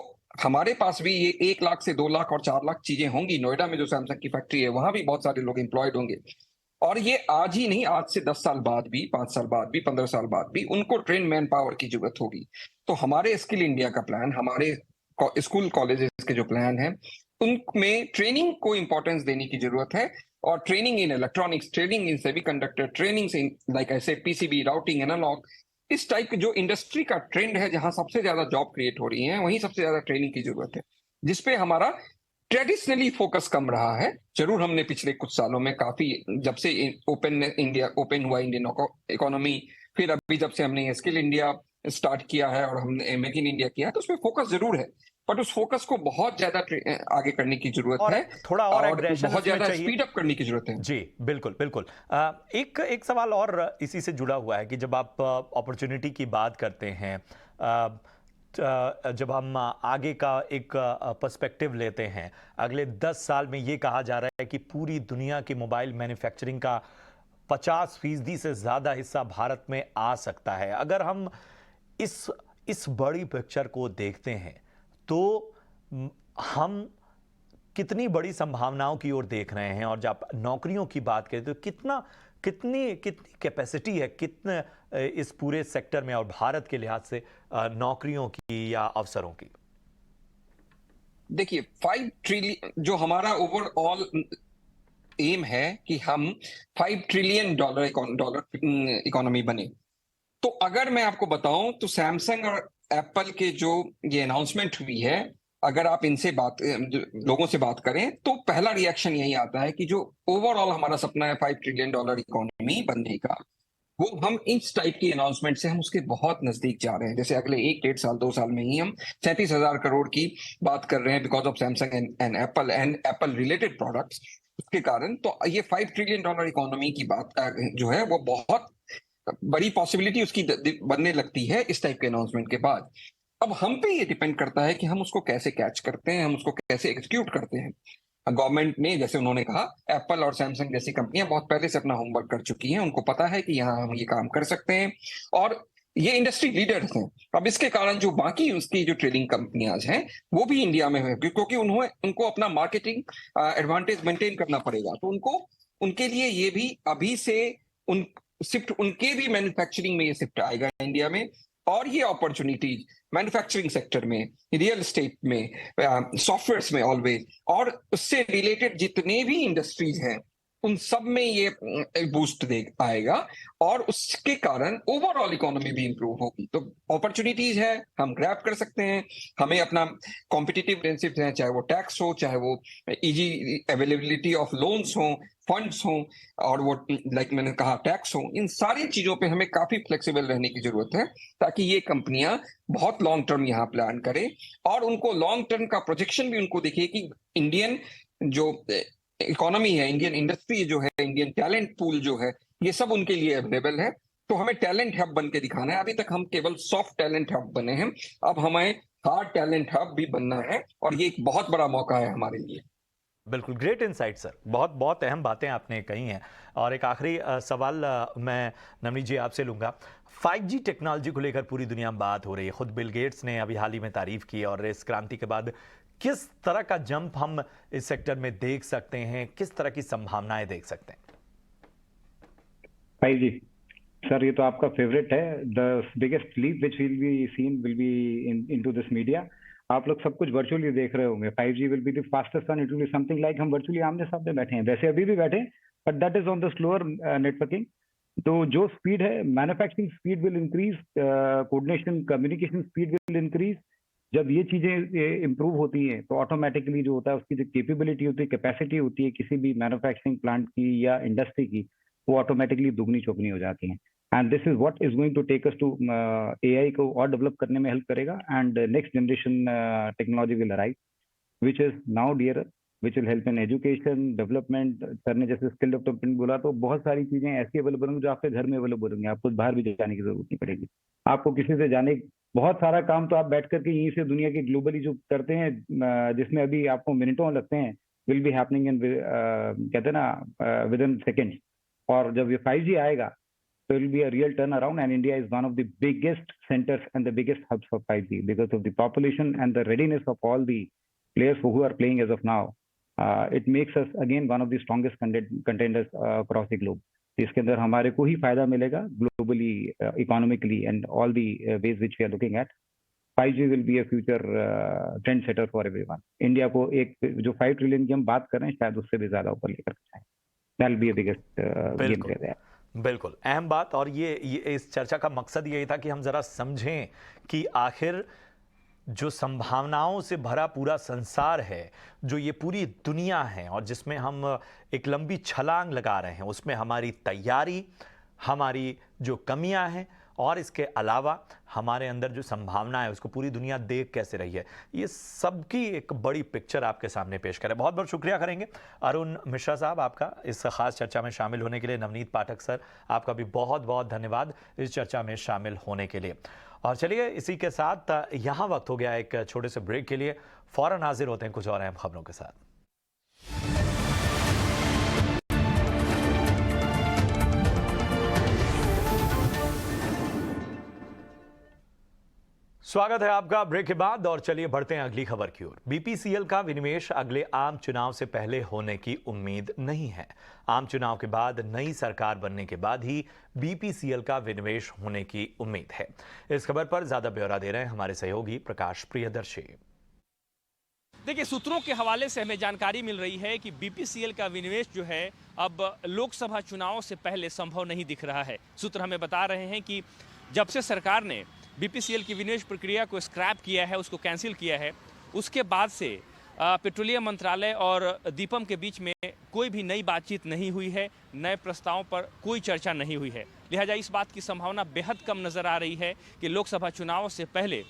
हमारे पास भी ये 1 लाख से 2 लाख और 4 लाख चीजें होंगी। नोएडा में जो सैमसंग की फैक्ट्री है वहां भी बहुत सारे लोग एम्प्लॉयड होंगे। और ये आज ही नहीं, आज से 10 साल बाद भी, 5 साल बाद भी, 15 साल बाद भी उनको ट्रेन मैन पावर की जरूरत होगी। तो हमारे स्किल इंडिया का प्लान, हमारे स्कूल कॉलेजेस के जो प्लान है उनमें ट्रेनिंग को इंपॉर्टेंस देने की जरूरत है। और training in electronics, training in semiconductor, training in like ऐसे पीसीबी, राउटिंग, एनालॉग, इस टाइप के जो इंडस्ट्री का ट्रेंड है, जहां सबसे ज्यादा जॉब क्रिएट हो रही है वहीं सबसे ज्यादा ट्रेनिंग की जरूरत है, जिसपे हमारा ट्रेडिशनली फोकस कम रहा है। जरूर हमने पिछले कुछ सालों में काफी, जब से ओपन हुआ इंडियन इकोनॉमी, फिर अभी जब से हमने स्किल इंडिया स्टार्ट किया है और हमने मेक इन इंडिया किया है, तो उसमें फोकस जरूर है, बट उस फोकस को बहुत ज्यादा आगे करने की जरूरत और है थोड़ा और एग्रेशन बहुत इसमें ज्यादा चाहिए। स्पीड अप करने की जरूरत है। जी बिल्कुल बिल्कुल। एक सवाल और इसी से जुड़ा हुआ है कि जब आप अपॉर्चुनिटी की बात करते हैं, जब हम आगे का एक पर्सपेक्टिव लेते हैं, अगले 10 साल में ये कहा जा रहा है कि पूरी दुनिया की मोबाइल मैन्युफैक्चरिंग का 50% से ज़्यादा हिस्सा भारत में आ सकता है। अगर हम इस बड़ी पिक्चर को देखते हैं तो हम कितनी बड़ी संभावनाओं की ओर देख रहे हैं। और जब आप नौकरियों की बात करें तो कितनी कैपेसिटी है, कितने इस पूरे सेक्टर में और भारत के लिहाज से नौकरियों की या अवसरों की। देखिए, 5 ट्रिलियन जो हमारा ओवरऑल एम है कि हम 5 ट्रिलियन डॉलर इकोनॉमी बने। तो अगर मैं आपको बताऊं तो सैमसंग और एप्पल के जो ये अनाउंसमेंट हुई है, अगर आप इनसे लोगों से बात करें तो पहला रिएक्शन यही आता है कि जो ओवरऑल हमारा सपना है 5 ट्रिलियन डॉलर इकोनॉमी बनने का, वो हम इस टाइप की अनाउंसमेंट से हम उसके बहुत नजदीक जा रहे हैं। जैसे अगले 1-1.5 साल 2 साल में ही हम 37,000 करोड़ की बात कर रहे हैं because of Samsung and Apple related products. उसके कारण तो ये 5 ट्रिलियन डॉलर इकोनॉमी की बात जो है वो बहुत बड़ी पॉसिबिलिटी उसकी बनने लगती है इस टाइप के अनाउंसमेंट के बाद। अब हम पे ये डिपेंड करता है कि हम उसको कैसे कैच करते हैं, हम उसको कैसे एग्जीक्यूट करते हैं। गवर्नमेंट ने, जैसे उन्होंने कहा, एप्पल और सैमसंग जैसी कंपनियां बहुत पहले से अपना होमवर्क कर चुकी हैं, उनको पता है कि यहाँ हम ये काम कर सकते हैं और ये इंडस्ट्री लीडर्स हैं। अब इसके कारण जो बाकी उसकी जो ट्रेडिंग कंपनियां हैं वो भी इंडिया में है, क्योंकि उनको अपना मार्केटिंग एडवांटेज मेंटेन करना पड़ेगा। तो उनके लिए ये भी अभी से उनके भी मैन्युफैक्चरिंग में ये शिफ्ट आएगा इंडिया में। और ये अपॉर्चुनिटीज मैन्युफैक्चरिंग सेक्टर में, रियल एस्टेट में, सॉफ्टवेयर में ऑलवेज, और उससे रिलेटेड जितने भी इंडस्ट्रीज हैं उन सब में ये बूस्ट दे आएगा और उसके कारण ओवरऑल इकोनॉमी भी इंप्रूव होगी। तो अपॉर्चुनिटीज है, हम ग्रैब कर सकते हैं। हमें अपना कॉम्पिटिटिव एडवांटेज है, चाहे वो टैक्स हो, चाहे वो इजी अवेलेबिलिटी ऑफ लोन्स हो, फंड्स हो, और वो लाइक मैंने कहा टैक्स हो, इन सारी चीजों पे हमें काफी फ्लेक्सिबल रहने की जरूरत है ताकि ये कंपनियां बहुत लॉन्ग टर्म यहाँ प्लान करें और उनको लॉन्ग टर्म का प्रोजेक्शन भी उनको दिखे कि इंडियन जो इकोनॉमी है, इंडियन इंडस्ट्री जो है, इंडियन टैलेंट पूल जो है, ये सब उनके लिए अवेलेबल है। तो हमें टैलेंट हब बन के दिखाना है। अभी तक हम केवल सॉफ्ट टैलेंट हब बने हैं, अब हमें हार्ड टैलेंट हब भी बनना है और ये एक बहुत बड़ा मौका है हमारे लिए। बिल्कुल, ग्रेट इनसाइट सर, बहुत बहुत अहम बातें आपने कही हैं। और एक आखिरी सवाल मैं नवनीत जी आपसे लूँगा। 5G टेक्नोलॉजी को लेकर पूरी दुनिया में बात हो रही है, खुद बिल गेट्स ने अभी हाल ही में तारीफ की। और इस क्रांति के बाद किस तरह का जंप हम इस सेक्टर में देख सकते हैं, किस तरह की संभावनाएं देख सकते हैं? 5G सर, ये तो आपका फेवरेट है। The biggest leap which will be seen will be into this media. आप लोग सब कुछ वर्चुअली देख रहे होंगे। 5G will be the fastest one. It will be something like हम वर्चुअली आमने सामने बैठे हैं, वैसे अभी भी बैठे, but that is on the slower networking. तो जो स्पीड है, manufacturing speed will increase, coordination communication speed will increase. जब ये चीजें इंप्रूव होती हैं तो ऑटोमेटिकली जो होता है उसकी जो केपेबिलिटी होती है, कैपेसिटी होती है किसी भी मैन्युफैक्चरिंग प्लांट की या इंडस्ट्री की, वो ऑटोमेटिकली दुगनी चौगनी हो जाती है। And this is what is going to take us to AI को और डेवलप करने में हेल्प करेगा। And next generation technology will arrive which is now dearer, which will help in education development. Sir ने जैसे स्किल डेवलपमेंट बोला, तो बहुत सारी चीजें ऐसी अवेलेबल होंगी जो आपके घर में अवेलेबल होंगी, आपको बाहर भी जाने की जरूरत नहीं पड़ेगी। आपको किसी से जाने, बहुत सारा काम तो आप बैठ करके यहीं से दुनिया के ग्लोबली जो करते हैं, जिसमें अभी आपको मिनटों लगते हैं, विल बी हैपनिंग इन, कहते हैं ना, विद इन सेकेंड्स। और जब ये 5G आएगा, so it will be a real turnaround, and India is one of the biggest centers and the biggest hubs for 5G because of the population and the readiness of all the players who are playing as of now. It makes us again one of the strongest contenders across the globe. इसके अंदर हमारे को ही फायदा मिलेगा globally, economically and all the ways which we are looking at. 5G will be a future trend setter for everyone. India को एक जो 5 ट्रिलियन की हम बात कर रहे हैं, शायद उससे भी ज्यादा ऊपर लेकर जाए। That will be a biggest game player. बिल्कुल अहम बात। और ये इस चर्चा का मकसद यही था कि हम जरा समझें कि आखिर जो संभावनाओं से भरा पूरा संसार है, जो ये पूरी दुनिया है और जिसमें हम एक लंबी छलांग लगा रहे हैं, उसमें हमारी तैयारी, हमारी जो कमियां हैं और इसके अलावा हमारे अंदर जो संभावना है, उसको पूरी दुनिया देख कैसे रही है, ये सबकी एक बड़ी पिक्चर आपके सामने पेश करें। बहुत बहुत शुक्रिया करेंगे अरुण मिश्रा साहब आपका इस खास चर्चा में शामिल होने के लिए। नवनीत पाठक सर, आपका भी बहुत बहुत धन्यवाद इस चर्चा में शामिल होने के लिए। और चलिए इसी के साथ यहाँ वक्त हो गया एक छोटे से ब्रेक के लिए। फौरन हाजिर होते हैं कुछ और अहम खबरों के साथ। स्वागत है आपका ब्रेक के बाद और चलिए बढ़ते हैं अगली खबर की ओर। बीपीसीएल का विनिवेश अगले आम चुनाव से पहले होने की उम्मीद नहीं है। आम चुनाव के बाद नई सरकार बनने के बाद ही बीपीसीएल का विनिवेश होने की उम्मीद है। इस खबर पर ज्यादा ब्यौरा दे रहे हैं हमारे सहयोगी प्रकाश प्रियदर्शी। देखिए, सूत्रों के हवाले से हमें जानकारी मिल रही है कि बीपीसीएल का विनिवेश जो है अब लोकसभा चुनाव से पहले संभव नहीं दिख रहा है। सूत्र हमें बता रहे हैं कि जब से सरकार ने बीपीसीएल की विनिवेश प्रक्रिया को स्क्रैप किया है, उसको कैंसिल किया है, उसके बाद से पेट्रोलियम मंत्रालय और दीपम के बीच में कोई भी नई बातचीत नहीं हुई है, नए प्रस्तावों पर कोई चर्चा नहीं हुई है। लिहाजा इस बात की संभावना बेहद कम नज़र आ रही है कि लोकसभा चुनाव से पहले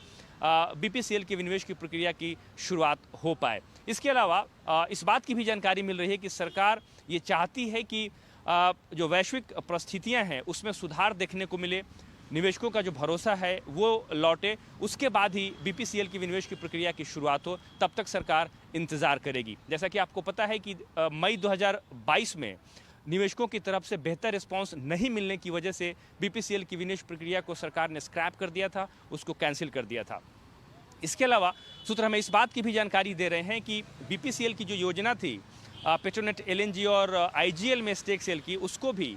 बीपीसीएल के विनिवेश की प्रक्रिया की शुरुआत हो पाए। इसके अलावा इस बात की भी जानकारी मिल रही है कि सरकार ये चाहती है कि जो वैश्विक परिस्थितियाँ हैं उसमें सुधार देखने को मिले, निवेशकों का जो भरोसा है वो लौटे, उसके बाद ही बीपीसीएल की विनिवेश की प्रक्रिया की शुरुआत हो। तब तक सरकार इंतजार करेगी। जैसा कि आपको पता है कि मई 2022 में निवेशकों की तरफ से बेहतर रिस्पांस नहीं मिलने की वजह से बीपीसीएल की विनिवेश प्रक्रिया को सरकार ने स्क्रैप कर दिया था, उसको कैंसिल कर दिया था। इसके अलावा सूत्र हमें इस बात की भी जानकारी दे रहे हैं कि बीपीसीएल की जो योजना थी पेट्रोनेट एलएनजी और आईजीएल में स्टेक सेल की, उसको भी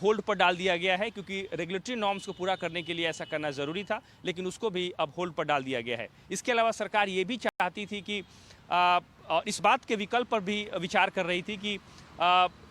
होल्ड पर डाल दिया गया है, क्योंकि रेगुलेटरी नॉर्म्स को पूरा करने के लिए ऐसा करना ज़रूरी था, लेकिन उसको भी अब होल्ड पर डाल दिया गया है। इसके अलावा सरकार ये भी चाहती थी कि और इस बात के विकल्प पर भी विचार कर रही थी कि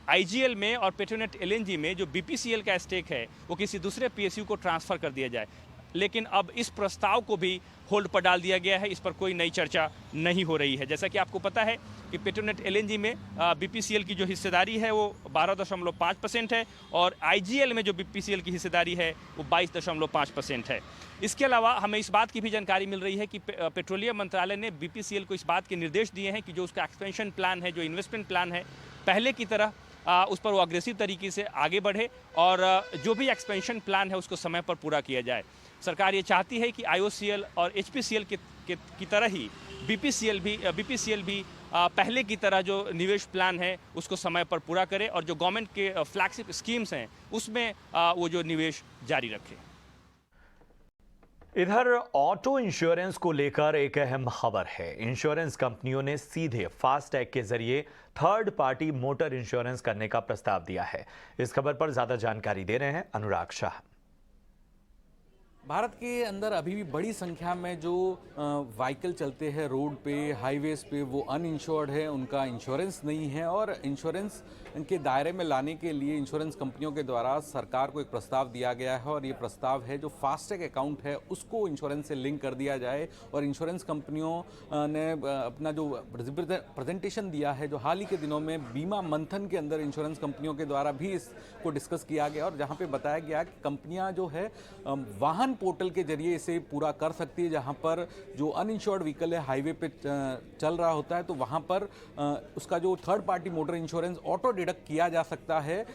आईजीएल में और पेट्रोनेट एलएनजी में जो बीपीसीएल का स्टेक है वो किसी दूसरे पीएसयू को ट्रांसफ़र कर दिया जाए, लेकिन अब इस प्रस्ताव को भी होल्ड पर डाल दिया गया है। इस पर कोई नई चर्चा नहीं हो रही है। जैसा कि आपको पता है कि पेट्रोनेट एलएनजी में बीपीसीएल की जो हिस्सेदारी है वो 12.5% है और आईजीएल में जो बीपीसीएल की हिस्सेदारी है वो 22.5% है। इसके अलावा हमें इस बात की भी जानकारी मिल रही है कि पेट्रोलियम मंत्रालय ने बीपीसीएल को इस बात के निर्देश दिए हैं कि जो उसका एक्सपेंशन प्लान है, जो इन्वेस्टमेंट प्लान है, पहले की तरह उस पर वो अग्रेसिव तरीके से आगे बढ़े और जो भी एक्सपेंशन प्लान है उसको समय पर पूरा किया जाए। सरकार ये चाहती है कि आईओसीएल और एचपीसीएल की तरह ही बीपीसीएल भी पहले की तरह जो निवेश प्लान है उसको समय पर पूरा करे और जो गवर्नमेंट के फ्लैगशिप स्कीम्स हैं उसमें वो जो निवेश जारी रखे। इधर ऑटो इंश्योरेंस को लेकर एक अहम खबर है। इंश्योरेंस कंपनियों ने सीधे फास्टैग के जरिए थर्ड पार्टी मोटर इंश्योरेंस करने का प्रस्ताव दिया है। इस खबर पर ज्यादा जानकारी दे रहे हैं अनुराग शाह। भारत के अंदर अभी भी बड़ी संख्या में जो व्हीकल चलते हैं रोड पे, हाईवेज पे, वो अनइंश्योर्ड है, उनका इंश्योरेंस नहीं है और इंश्योरेंस के दायरे में लाने के लिए इंश्योरेंस कंपनियों के द्वारा सरकार को एक प्रस्ताव दिया गया है और ये प्रस्ताव है जो फास्टैग अकाउंट है उसको इंश्योरेंस से लिंक कर दिया जाए। और इंश्योरेंस कंपनियों ने अपना जो प्रेजेंटेशन दिया है, जो हाल ही के दिनों में बीमा मंथन के अंदर इंश्योरेंस कंपनियों के द्वारा भी इसको डिस्कस किया गया और जहां पे बताया गया कि कंपनियां जो है वाहन पोर्टल के जरिए इसे पूरा कर सकती है। जहां पर जो अनइंश्योर्ड व्हीकल है हाईवे पे चल रहा होता है तो वहां पर उसका जो third party motor insurance auto deduct किया जा सकता है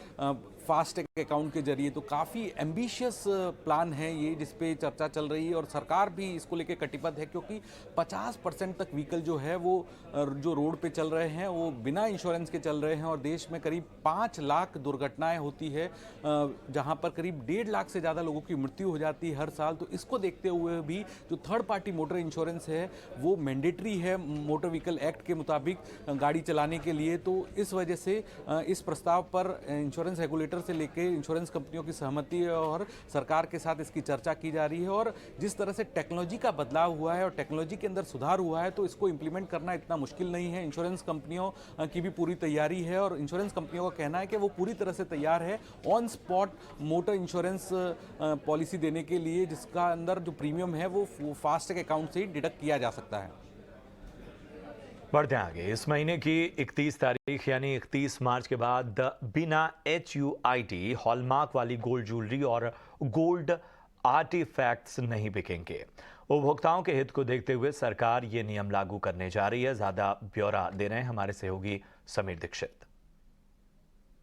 फास्टैग अकाउंट के जरिए। तो काफ़ी एम्बिशियस प्लान है ये, जिस पे चर्चा चल रही है और सरकार भी इसको लेकर कटिबद्ध है, क्योंकि 50% तक व्हीकल जो है वो जो रोड पे चल रहे हैं वो बिना इंश्योरेंस के चल रहे हैं और देश में करीब 5 लाख दुर्घटनाएं होती है, जहां पर करीब 1.5 लाख से ज़्यादा लोगों की मृत्यु हो जाती है हर साल। तो इसको देखते हुए भी जो थर्ड पार्टी मोटर इंश्योरेंस है वो मैंडेटरी है मोटर व्हीकल एक्ट के मुताबिक गाड़ी चलाने के लिए। तो इस वजह से इस प्रस्ताव पर इंश्योरेंस रेगुलेटर से लेकर इंश्योरेंस कंपनियों की सहमति और सरकार के साथ इसकी चर्चा की जा रही है। और जिस तरह से टेक्नोलॉजी का बदलाव हुआ है और टेक्नोलॉजी के अंदर सुधार हुआ है तो इसको इंप्लीमेंट करना इतना मुश्किल नहीं है। इंश्योरेंस कंपनियों की भी पूरी तैयारी है और इंश्योरेंस कंपनियों का कहना है कि वो पूरी तरह से तैयार है on spot motor insurance policy देने के लिए, जिसका अंदर जो प्रीमियम है वो फास्टैग अकाउंट से ही डिडक्ट किया जा सकता है। बढ़ते हैं आगे। इस महीने की 31 तारीख यानी 31 मार्च के बाद बिना HUID हॉलमार्क वाली गोल्ड ज्वेलरी और गोल्ड आर्टिफैक्ट्स नहीं बिकेंगे। उपभोक्ताओं के हित को देखते हुए सरकार ये नियम लागू करने जा रही है। ज्यादा ब्यौरा दे रहे हैं हमारे सहयोगी समीर दीक्षित।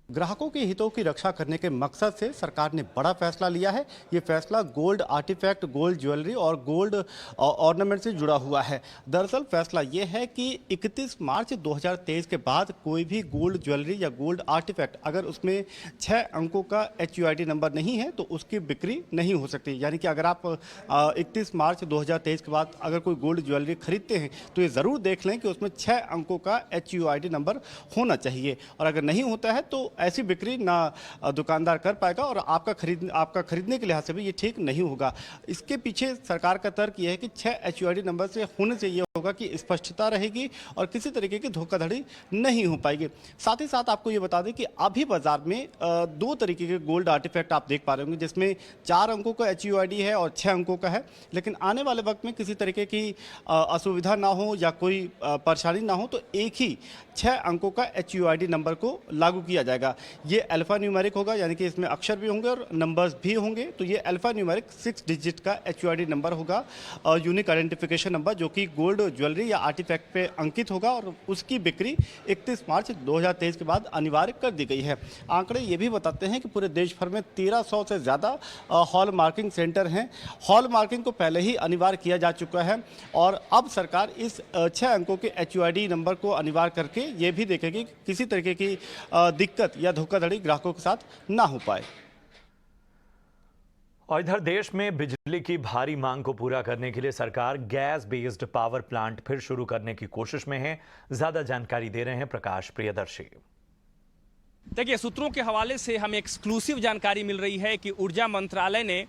ग्राहकों के हितों की रक्षा करने के मकसद से सरकार ने बड़ा फैसला लिया है। ये फैसला गोल्ड आर्टिफैक्ट, गोल्ड ज्वेलरी और गोल्ड ऑर्नामेंट से जुड़ा हुआ है। दरअसल फैसला ये है कि 31 मार्च 2023 के बाद कोई भी गोल्ड ज्वेलरी या गोल्ड आर्टिफैक्ट अगर उसमें 6 अंकों का HUID नंबर नहीं है तो उसकी बिक्री नहीं हो सकती। यानी कि अगर आप 31 मार्च 2023 के बाद अगर कोई गोल्ड ज्वेलरी खरीदते हैं तो ये ज़रूर देख लें कि उसमें 6 अंकों का HUID नंबर होना चाहिए, और अगर नहीं होता है तो ऐसी बिक्री ना दुकानदार कर पाएगा और आपका खरीदने के लिहाज से भी ये ठीक नहीं होगा। इसके पीछे सरकार का तर्क ये है कि 6 HUID नंबर से होने से ये होगा कि स्पष्टता रहेगी और किसी तरीके की धोखाधड़ी नहीं हो पाएगी। साथ ही साथ आपको ये बता दें कि अभी बाजार में 2 तरीके के गोल्ड आर्टिफैक्ट आप देख पा रहे होंगे, जिसमें 4 अंकों का HUID है और 6 अंकों का है। लेकिन आने वाले वक्त में किसी तरीके की असुविधा ना हो या कोई परेशानी ना हो तो एक ही 6 अंकों का HUID नंबर को लागू किया जाएगा। ये अल्फा न्यूमेरिक होगा, यानी कि इसमें अक्षर भी होंगे और नंबर्स भी होंगे। तो ये अल्फा न्यूमेरिक 6 डिजिट का HUID नंबर होगा, यूनिक आइडेंटिफिकेशन नंबर, जो कि गोल्ड ज्वेलरी या आर्टिफैक्ट पे अंकित होगा और उसकी बिक्री 31 मार्च 2023 के बाद अनिवार्य कर दी गई है। आंकड़े ये भी बताते हैं कि पूरे देश भर में 1300 से ज़्यादा हॉल मार्किंग सेंटर हैं। हॉल मार्किंग को पहले ही अनिवार्य किया जा चुका है और अब सरकार इस 6 अंकों के HUID नंबर को अनिवार्य करके ये भी देखेगी कि किसी तरीके की दिक्कत या धोखाधड़ी ग्राहकों के साथ ना हो पाए। और इधर देश में बिजली की भारी मांग को पूरा करने के लिए सरकार गैस बेस्ड पावर प्लांट फिर शुरू करने की कोशिश में है। ज्यादा जानकारी दे रहे हैं प्रकाश प्रियदर्शी। देखिए, सूत्रों के हवाले से हमें एक्सक्लूसिव जानकारी मिल रही है कि ऊर्जा मंत्रालय ने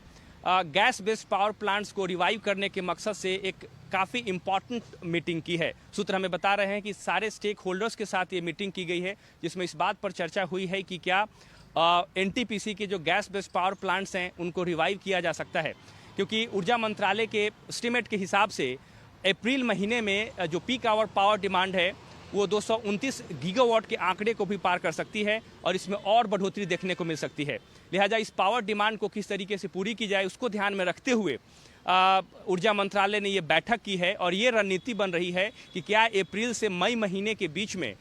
गैस बेस्ड पावर प्लांट्स को रिवाइव करने के मकसद से एक काफ़ी इम्पॉर्टेंट मीटिंग की है। सूत्र हमें बता रहे हैं कि सारे स्टेक होल्डर्स के साथ ये मीटिंग की गई है, जिसमें इस बात पर चर्चा हुई है कि क्या NTPC के जो गैस बेस्ड पावर प्लांट्स हैं उनको रिवाइव किया जा सकता है, क्योंकि ऊर्जा मंत्रालय के एस्टीमेट के हिसाब से अप्रैल महीने में जो पीक आवर पावर डिमांड है वो 229 गीगावाट के आंकड़े को भी पार कर सकती है और इसमें और बढ़ोतरी देखने को मिल सकती है। लिहाजा इस पावर डिमांड को किस तरीके से पूरी की जाए उसको ध्यान में रखते हुए ऊर्जा मंत्रालय ने ये बैठक की है और ये रणनीति बन रही है कि क्या अप्रैल से मई महीने के बीच में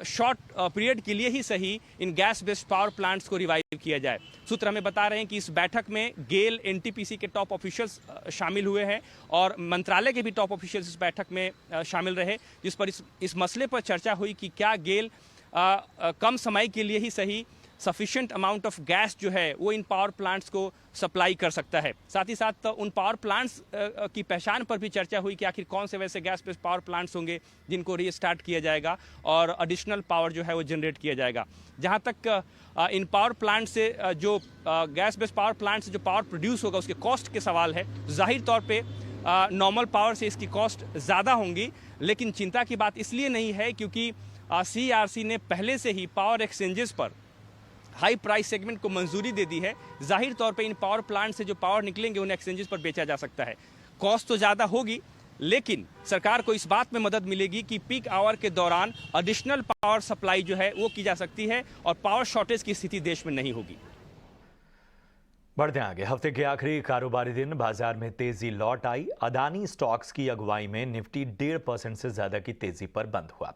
शॉर्ट पीरियड के लिए ही सही इन गैस बेस्ड पावर प्लांट्स को रिवाइव किया जाए। सूत्र हमें बता रहे हैं कि इस बैठक में गेल NTPC के टॉप ऑफिशियल्स शामिल हुए हैं और मंत्रालय के भी टॉप ऑफिशियल्स इस बैठक में शामिल रहे, जिस पर इस मसले पर चर्चा हुई कि क्या गेल कम समय के लिए ही सही सफिशिएंट अमाउंट ऑफ गैस जो है वो इन पावर प्लांट्स को सप्लाई कर सकता है। साथ ही साथ उन पावर प्लांट्स की पहचान पर भी चर्चा हुई कि आखिर कौन से वैसे गैस बेस्ड पावर प्लांट्स होंगे जिनको रीस्टार्ट किया जाएगा और एडिशनल पावर जो है वो जनरेट किया जाएगा। जहां तक इन पावर प्लांट से जो गैस बेस्ड पावर प्लांट से जो पावर प्रोड्यूस होगा उसके कॉस्ट के सवाल है, जाहिर तौर पे नॉर्मल पावर से इसकी कॉस्ट ज़्यादा होंगी, लेकिन चिंता की बात इसलिए नहीं है क्योंकि CERC ने पहले से ही पावर एक्सचेंजेस पर हाई प्राइस सेगमेंट को मंजूरी दे दी है। जाहिर तौर पे इन पावर प्लांट से जो पावर निकलेंगे उन्हें एक्सचेंजेस पर बेचा जा सकता है। कॉस्ट तो ज़्यादा होगी, लेकिन सरकार को इस बात में मदद मिलेगी कि पीक आवर के दौरान एडिशनल पावर सप्लाई जो है वो की जा सकती है और पावर शॉर्टेज की स्थिति देश में नहीं होगी। बढ़ते आगे, हफ्ते के आखिरी कारोबारी दिन बाजार में तेजी लौट आई। अदानी स्टॉक्स की अगुवाई में निफ्टी 1.5% से ज्यादा की तेजी पर बंद हुआ।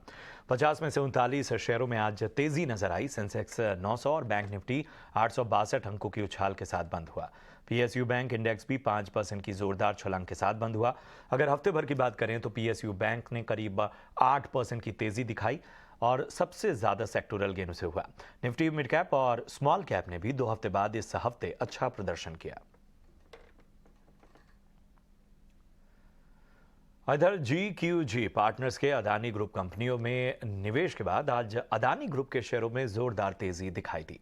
50 में से 39 शेयरों में आज तेजी नजर आई। सेंसेक्स 900 और बैंक निफ्टी 862 अंकों की उछाल के साथ बंद हुआ। PSU बैंक इंडेक्स भी 5% की जोरदार छलांग के साथ बंद हुआ। अगर हफ्ते भर की बात करें तो PSU बैंक ने करीब 8% की तेजी दिखाई और सबसे ज्यादा सेक्टोरल गेनों से हुआ। निफ्टी मिड कैप और स्मॉल कैप ने भी 2 हफ्ते बाद इस हफ्ते अच्छा प्रदर्शन किया। इधर GQG पार्टनर्स के अदानी ग्रुप कंपनियों में निवेश के बाद आज अदानी ग्रुप के शेयरों में जोरदार तेजी दिखाई दी।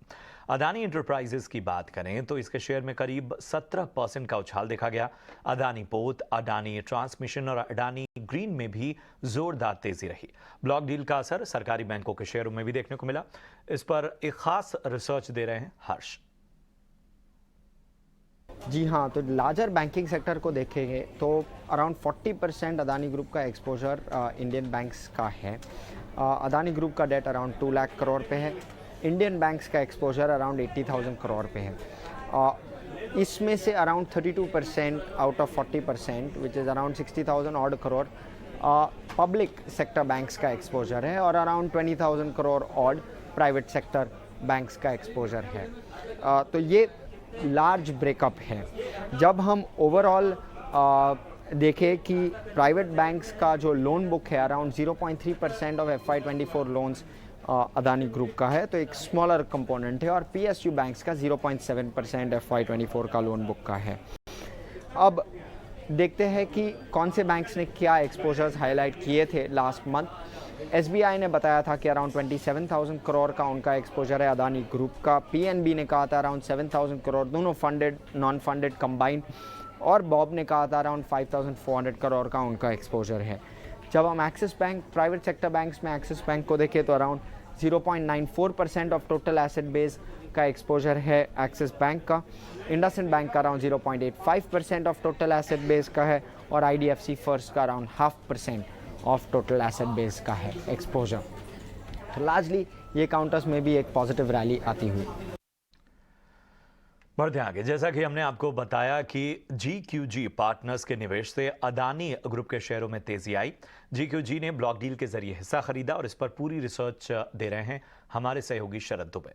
अदानी एंटरप्राइजेस की बात करें तो इसके शेयर में करीब 17% का उछाल देखा गया। अदानी पोर्ट, अदानी ट्रांसमिशन और अदानी ग्रीन में भी जोरदार तेजी रही। ब्लॉक डील का असर सरकारी बैंकों के शेयरों में भी देखने को मिला। इस पर एक खास रिसर्च दे रहे हैं हर्ष। जी हाँ, तो लार्जर बैंकिंग सेक्टर को देखेंगे तो अराउंड 40% अदानी ग्रुप का एक्सपोजर इंडियन बैंक्स का है। अदानी ग्रुप का डेट अराउंड 2 लाख करोड़ पे है। इंडियन बैंक्स का एक्सपोजर अराउंड 80,000 करोड़ पे है। इसमें से around 32% out of 40% which is around 60,000 odd crore public sector banks का एक्सपोजर है और around 20,000 crore odd private sector banks का एक्सपोजर है। तो ये लार्ज ब्रेकअप है। जब हम ओवरऑल देखें कि प्राइवेट बैंक्स का जो लोन बुक है around 0.3% of FY24 loans Adani group का है, तो एक स्मॉलर कंपोनेंट है और PSU बैंक्स का 0.7% FY24 का लोन बुक का है। अब देखते हैं कि कौन से बैंक्स ने क्या एक्सपोजर्स हाईलाइट किए थे लास्ट मंथ। SBI ने बताया था कि अराउंड 27,000 करोड़ का उनका एक्सपोजर है अदानी ग्रुप का। PNB ने कहा था अराउंड 7,000 करोड़, दोनों फंडेड नॉन फंडेड कंबाइंड। और बॉब ने कहा था अराउंड 5,400 करोड़ का उनका एक्सपोजर है। जब हम axis bank, private sector banks में एक्सिस बैंक को देखें तो around 0.94% of total asset base का एक्सपोजर है एक्सिस बैंक का। इंडसइंड बैंक का around 0.85% of total asset base का है और IDFC फर्स्ट का around 0.5% of total asset base का है एक्सपोजर। तो लार्जली ये काउंटर्स में भी एक पॉजिटिव रैली आती हुई। बढ़ते आगे, जैसा कि हमने आपको बताया कि GQG पार्टनर्स के निवेश से अदानी ग्रुप के शेयरों में तेजी आई। GQG ने ब्लॉक डील के जरिए हिस्सा खरीदा और इस पर पूरी रिसर्च दे रहे हैं हमारे सहयोगी शरद दुबे।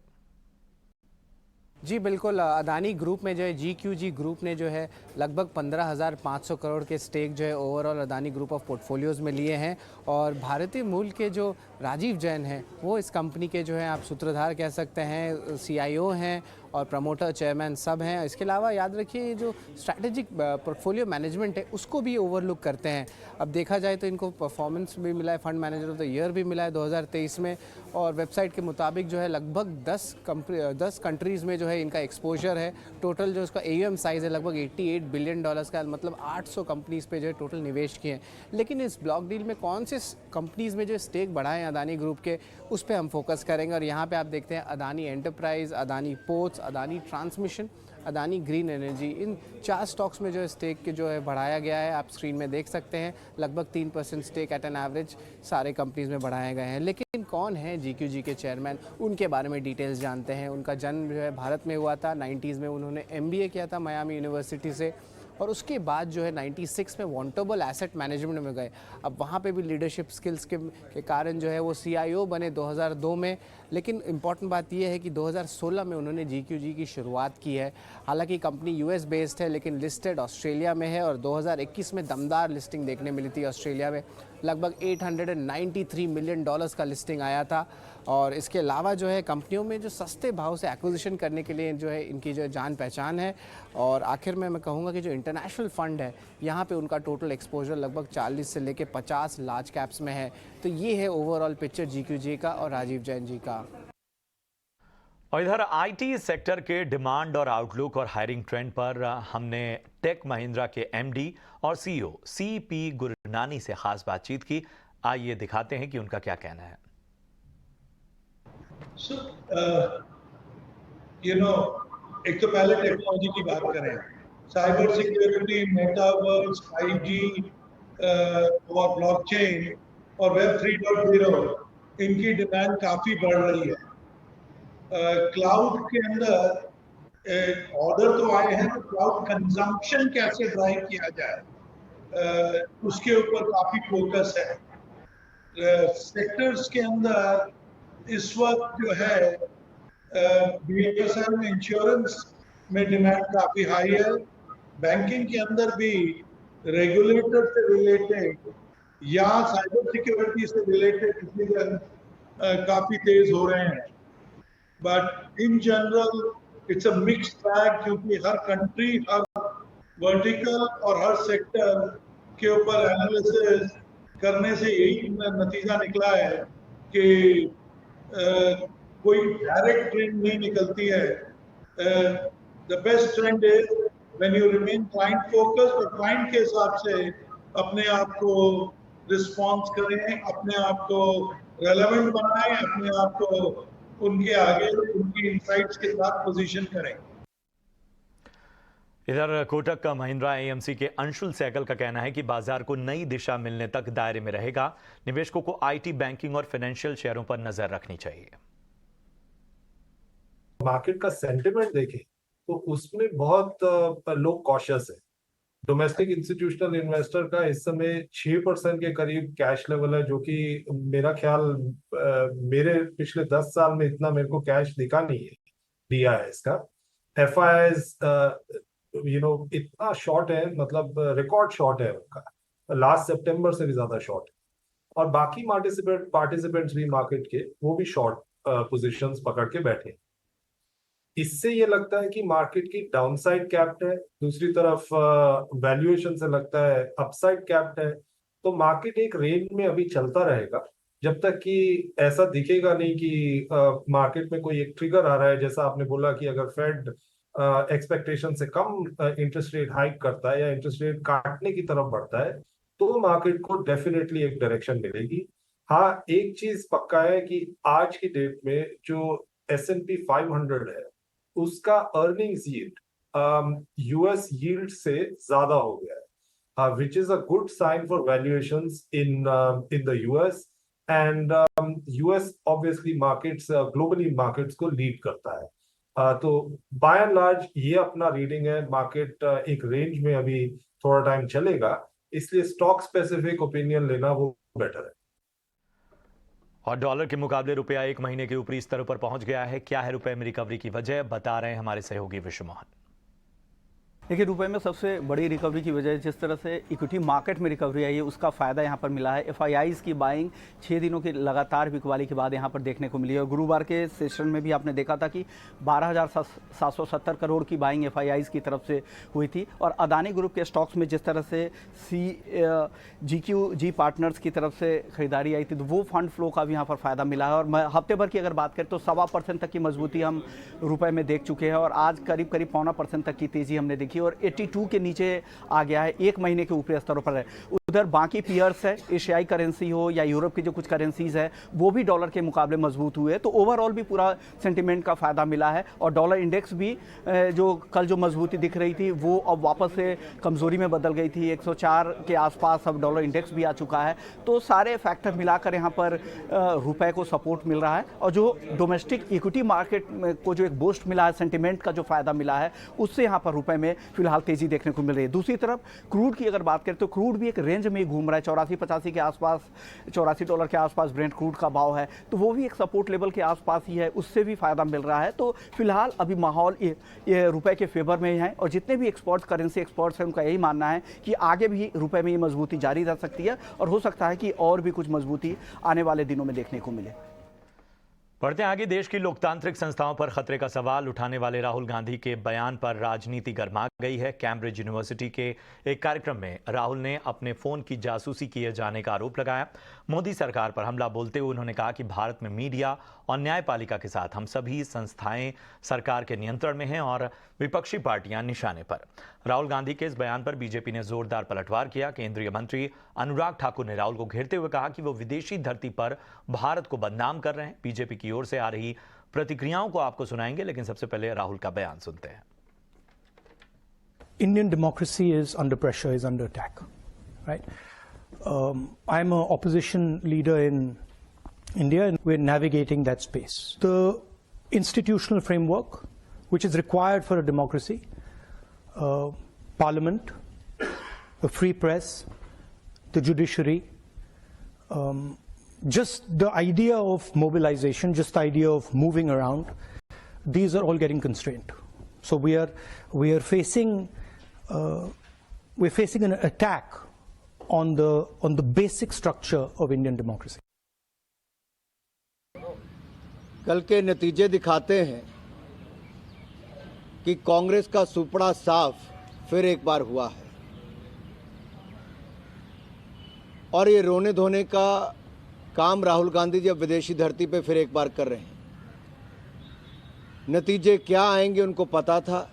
जी बिल्कुल, अदानी ग्रुप में जो है GQG ग्रुप ने जो है लगभग 15,500 करोड़ के स्टेक जो है overall Adani group of portfolios में लिए हैं और भारतीय मूल के जो राजीव जैन हैं वो इस कंपनी के जो है आप सूत्रधार कह सकते हैं, CIO हैं और प्रमोटर चेयरमैन सब हैं। इसके अलावा याद रखिए जो स्ट्रैटेजिक पोर्टफोलियो मैनेजमेंट है उसको भी ओवरलुक करते हैं। अब देखा जाए तो इनको परफॉर्मेंस भी मिला है, fund manager of the year भी मिला है 2023 में और वेबसाइट के मुताबिक जो है लगभग 10 कंट्रीज़ में जो है इनका एक्सपोजर है। टोटल जो इसका AUM साइज़ है लगभग $88 बिलियन का, मतलब 800 कंपनीज़ पे जो है टोटल निवेश किए हैं। लेकिन इस ब्लॉक डील में कौन से कंपनीज़ में जो स्टेक बढ़ाए हैं अदानी ग्रुप के, उस पर हम फोकस करेंगे। और यहाँ पे आप देखते हैं Adani enterprise, Adani ports, Adani transmission, Adani green energy, इन 4 स्टॉक्स में जो है स्टेक के जो है बढ़ाया गया है। आप स्क्रीन में देख सकते हैं लगभग 3% स्टेक एट एन एवरेज सारे कंपनीज़ में बढ़ाए गए हैं। लेकिन कौन है GQG के चेयरमैन, उनके बारे में डिटेल्स जानते हैं। उनका जन्म जो है भारत में हुआ था, 90s में उन्होंने MBA किया था मियामी यूनिवर्सिटी से और उसके बाद जो है 96 में वॉन्टेबल एसेट मैनेजमेंट में गए। अब वहाँ पे भी लीडरशिप स्किल्स के कारण जो है वो CIO बने 2002 में। लेकिन इम्पॉर्टेंट बात यह है कि 2016 में उन्होंने GQG की शुरुआत की है। हालांकि कंपनी US बेस्ड है लेकिन लिस्टेड ऑस्ट्रेलिया में है और 2021 में दमदार लिस्टिंग देखने मिली थी ऑस्ट्रेलिया में। लगभग $893 मिलियन का लिस्टिंग आया था। और इसके अलावा जो है कंपनियों में जो सस्ते भाव से एक्विजिशन करने के लिए जो है इनकी जो जान पहचान है। और आखिर में मैं कहूँगा कि जो इंटरनेशनल फंड है यहाँ पे उनका टोटल एक्सपोजर लगभग 40 से लेके 50 लार्ज कैप्स में है। तो ये है ओवरऑल पिक्चर GQG का और राजीव जैन जी का। और इधर IT सेक्टर के डिमांड और आउटलुक और हायरिंग ट्रेंड पर हमने टेक महिंद्रा के MD और CEO CP गुरनानी से खास बातचीत की। आइए दिखाते हैं कि उनका क्या कहना है। So, एक तो पहले टेक्नोलॉजी की बात करें, साइबर सिक्योरिटी, मेटावर्स, 5G और ब्लॉकचेन और वेब 3.0 इनकी डिमांड काफी बढ़ रही है। क्लाउड के अंदर ऑर्डर तो आए हैं, तो क्लाउड कंजम्पशन कैसे ड्राइव किया जाए उसके ऊपर काफी फोकस है। सेक्टर्स के अंदर इस वक्त जो है BFSI में इंश्योरेंस में डिमांड काफी हाई है। बैंकिंग के अंदर भी रेगुलेटर से रिलेटेड या साइबर सिक्योरिटी से रिलेटेड डिसीजन काफी तेज हो रहे हैं। But in general it's a mixed bag, क्योंकि हर कंट्री, हर वर्टिकल और हर सेक्टर के ऊपर एनालिसिस करने से यही नतीजा निकला है कि कोई डायरेक्ट ट्रेंड नहीं निकलती है। The best trend is when you remain client focused और क्लाइंट के हिसाब से अपने आप को रिस्पॉन्स करें, अपने आप को रेलेवेंट बनाएं, अपने आप को उनके आगे उनकी इनसाइट्स के साथ पोजीशन करें। इधर कोटक महिंद्रा AMC के अंशुल सहगल का कहना है कि बाजार को नई दिशा मिलने तक दायरे में रहेगा। निवेशकों को IT, बैंकिंग और फाइनेंशियल शेयरों पर नजर रखनी चाहिए। मार्केट का सेंटिमेंट देखें तो उसमें बहुत लोग कॉशियस है। डोमेस्टिक इंस्टीट्यूशनल इन्वेस्टर का इस समय 6% के करीब कैश लेवल है, जो कि मेरा ख्याल मेरे पिछले 10 साल में इतना मेरे को कैश दिखा नहीं है, दिया है इसका। FIIs इतना शॉर्ट है, मतलब रिकॉर्ड शॉर्ट है उनका, लास्ट सितंबर से भी ज्यादा शॉर्ट है। और बाकी पार्टिसिपेंट्स भी मार्केट के, वो भी शॉर्ट पोजीशंस पकड़ के बैठे। इससे ये लगता है कि मार्केट की डाउनसाइड कैप्ड है, दूसरी तरफ वैल्यूएशन से लगता है अपसाइड कैप्ड है। तो मार्केट एक रेंज में अभी चलता रहेगा जब तक कि ऐसा दिखेगा नहीं कि मार्केट में कोई एक ट्रिगर आ रहा है। जैसा आपने बोला कि अगर फेड एक्सपेक्टेशन से कम इंटरेस्ट रेट हाइक करता है या इंटरेस्ट रेट काटने की तरफ बढ़ता है, तो मार्केट को डेफिनेटली एक डायरेक्शन मिलेगी। हाँ, एक चीज पक्का है कि आज की डेट में जो S&P 500 है, उसका अर्निंग्स यील्ड US यील्ड से ज्यादा हो गया है, which is a good sign for valuations in the US। And US obviously markets, globally markets को लीड करता है। तो बाय एंड लार्ज ये अपना रीडिंग है। मार्केट एक रेंज में अभी थोड़ा टाइम चलेगा, इसलिए स्टॉक स्पेसिफिक ओपिनियन लेना वो बेटर है। और डॉलर के मुकाबले रुपया एक महीने के ऊपरी स्तरों पर पहुंच गया है। क्या है रुपए में रिकवरी की वजह, बता रहे हैं हमारे सहयोगी विश्व मोहन। देखिए, रुपए में सबसे बड़ी रिकवरी की वजह जिस तरह से इक्विटी मार्केट में रिकवरी आई है, उसका फ़ायदा यहाँ पर मिला है। FIIs की बाइंग 6 दिनों की लगातार बिकवाली के बाद यहाँ पर देखने को मिली है। और गुरुवार के सेशन में भी आपने देखा था कि 12,770 करोड़ की बाइंग FIIs की तरफ से हुई थी। और अदानी ग्रुप के स्टॉक्स में जिस तरह से GQG पार्टनर्स की तरफ से खरीदारी आई थी, तो वो फंड फ्लो का भी यहाँ पर फ़ायदा मिला है। और हफ्ते भर की अगर बात करें तो 1.25% तक की मजबूती हम रुपये में देख चुके हैं। और आज करीब 0.25% तक की तेज़ी हमने देखी और 82 के नीचे आ गया है, एक महीने के ऊपरी स्तरों पर है। उधर बाकी पीयर्स है, एशियाई करेंसी हो या यूरोप की जो कुछ करेंसीज है, वो भी डॉलर के मुकाबले मजबूत हुए। तो ओवरऑल भी पूरा सेंटिमेंट का फ़ायदा मिला है। और डॉलर इंडेक्स भी जो कल जो मजबूती दिख रही थी, वो अब वापस से कमज़ोरी में बदल गई थी। 104 के आसपास अब डॉलर इंडेक्स भी आ चुका है। तो सारे फैक्टर मिलाकर यहाँ पर रुपए को सपोर्ट मिल रहा है। और जो डोमेस्टिक इक्विटी मार्केट को जो एक बूस्ट मिला है, सेंटिमेंट का जो फ़ायदा मिला है, उससे यहाँ पर रुपए में फिलहाल तेज़ी देखने को मिल रही है। दूसरी तरफ क्रूड की अगर बात करें तो क्रूड भी एक रेंज में घूम रहा है, 84-85 के आसपास, $84 के आसपास ब्रेंट क्रूड का भाव है। तो वो भी एक सपोर्ट लेवल के आसपास ही है, उससे भी फ़ायदा मिल रहा है। तो फिलहाल अभी माहौल ये रुपए के फेवर में है। और जितने भी करेंसी एक्सपर्ट्स हैं, उनका यही मानना है कि आगे भी रुपए में ये मजबूती जारी रह सकती है और हो सकता है कि और भी कुछ मजबूती आने वाले दिनों में देखने को मिले। बढ़ते हैं आगे। देश की लोकतांत्रिक संस्थाओं पर खतरे का सवाल उठाने वाले राहुल गांधी के बयान पर राजनीति गर्मा गई है। कैम्ब्रिज यूनिवर्सिटी के एक कार्यक्रम में राहुल ने अपने फोन की जासूसी किए जाने का आरोप लगाया। मोदी सरकार पर हमला बोलते हुए उन्होंने कहा कि भारत में मीडिया और न्यायपालिका के साथ हम सभी संस्थाएं सरकार के नियंत्रण में हैं और विपक्षी पार्टियां निशाने पर। राहुल गांधी के इस बयान पर बीजेपी ने जोरदार पलटवार किया। केंद्रीय मंत्री अनुराग ठाकुर ने राहुल को घेरते हुए कहा कि वो विदेशी धरती पर भारत को बदनाम कर रहे हैं। बीजेपी की ओर से आ रही प्रतिक्रियाओं को आपको सुनाएंगे, लेकिन सबसे पहले राहुल का बयान सुनते हैं। Indian democracy is under pressure, is under attack, right? I'm an opposition leader in India, and we're navigating that space. The institutional framework, which is required for a democracy, parliament, a free press, the judiciary, just the idea of mobilization, just the idea of moving around, these are all getting constrained. So we are facing an attack on the basic structure of Indian democracy. कल के नतीजे दिखाते हैं कि कांग्रेस का सुपड़ा साफ फिर एक बार हुआ है और ये रोने धोने का काम राहुल गांधी जी अब विदेशी धरती पे फिर एक बार कर रहे हैं। नतीजे क्या आएंगे उनको पता था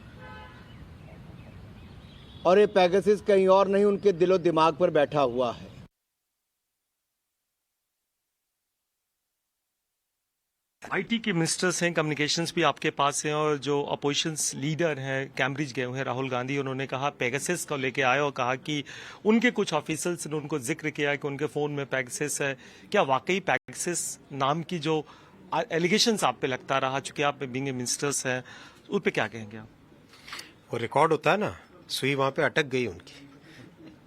और ये पैगासस कहीं और नहीं उनके दिलो दिमाग पर बैठा हुआ है। आईटी के मिनिस्टर्स हैं, कम्युनिकेशंस भी आपके पास हैं और जो अपोजिशंस लीडर हैं कैम्ब्रिज गए हुए हैं राहुल गांधी, उन्होंने कहा पैगासस को लेके आए और कहा कि उनके कुछ ऑफिसर्स ने उनको जिक्र किया कि उनके फ़ोन में पैगासस है। क्या वाकई पैगासस नाम की जो एलिगेशंस आप पे लगता रहा, चूंकि आप बीइंग मिनिस्टर्स हैं, उन पे क्या कहेंगे आप? वो रिकॉर्ड होता है ना, सुई वहां पे अटक गई उनकी।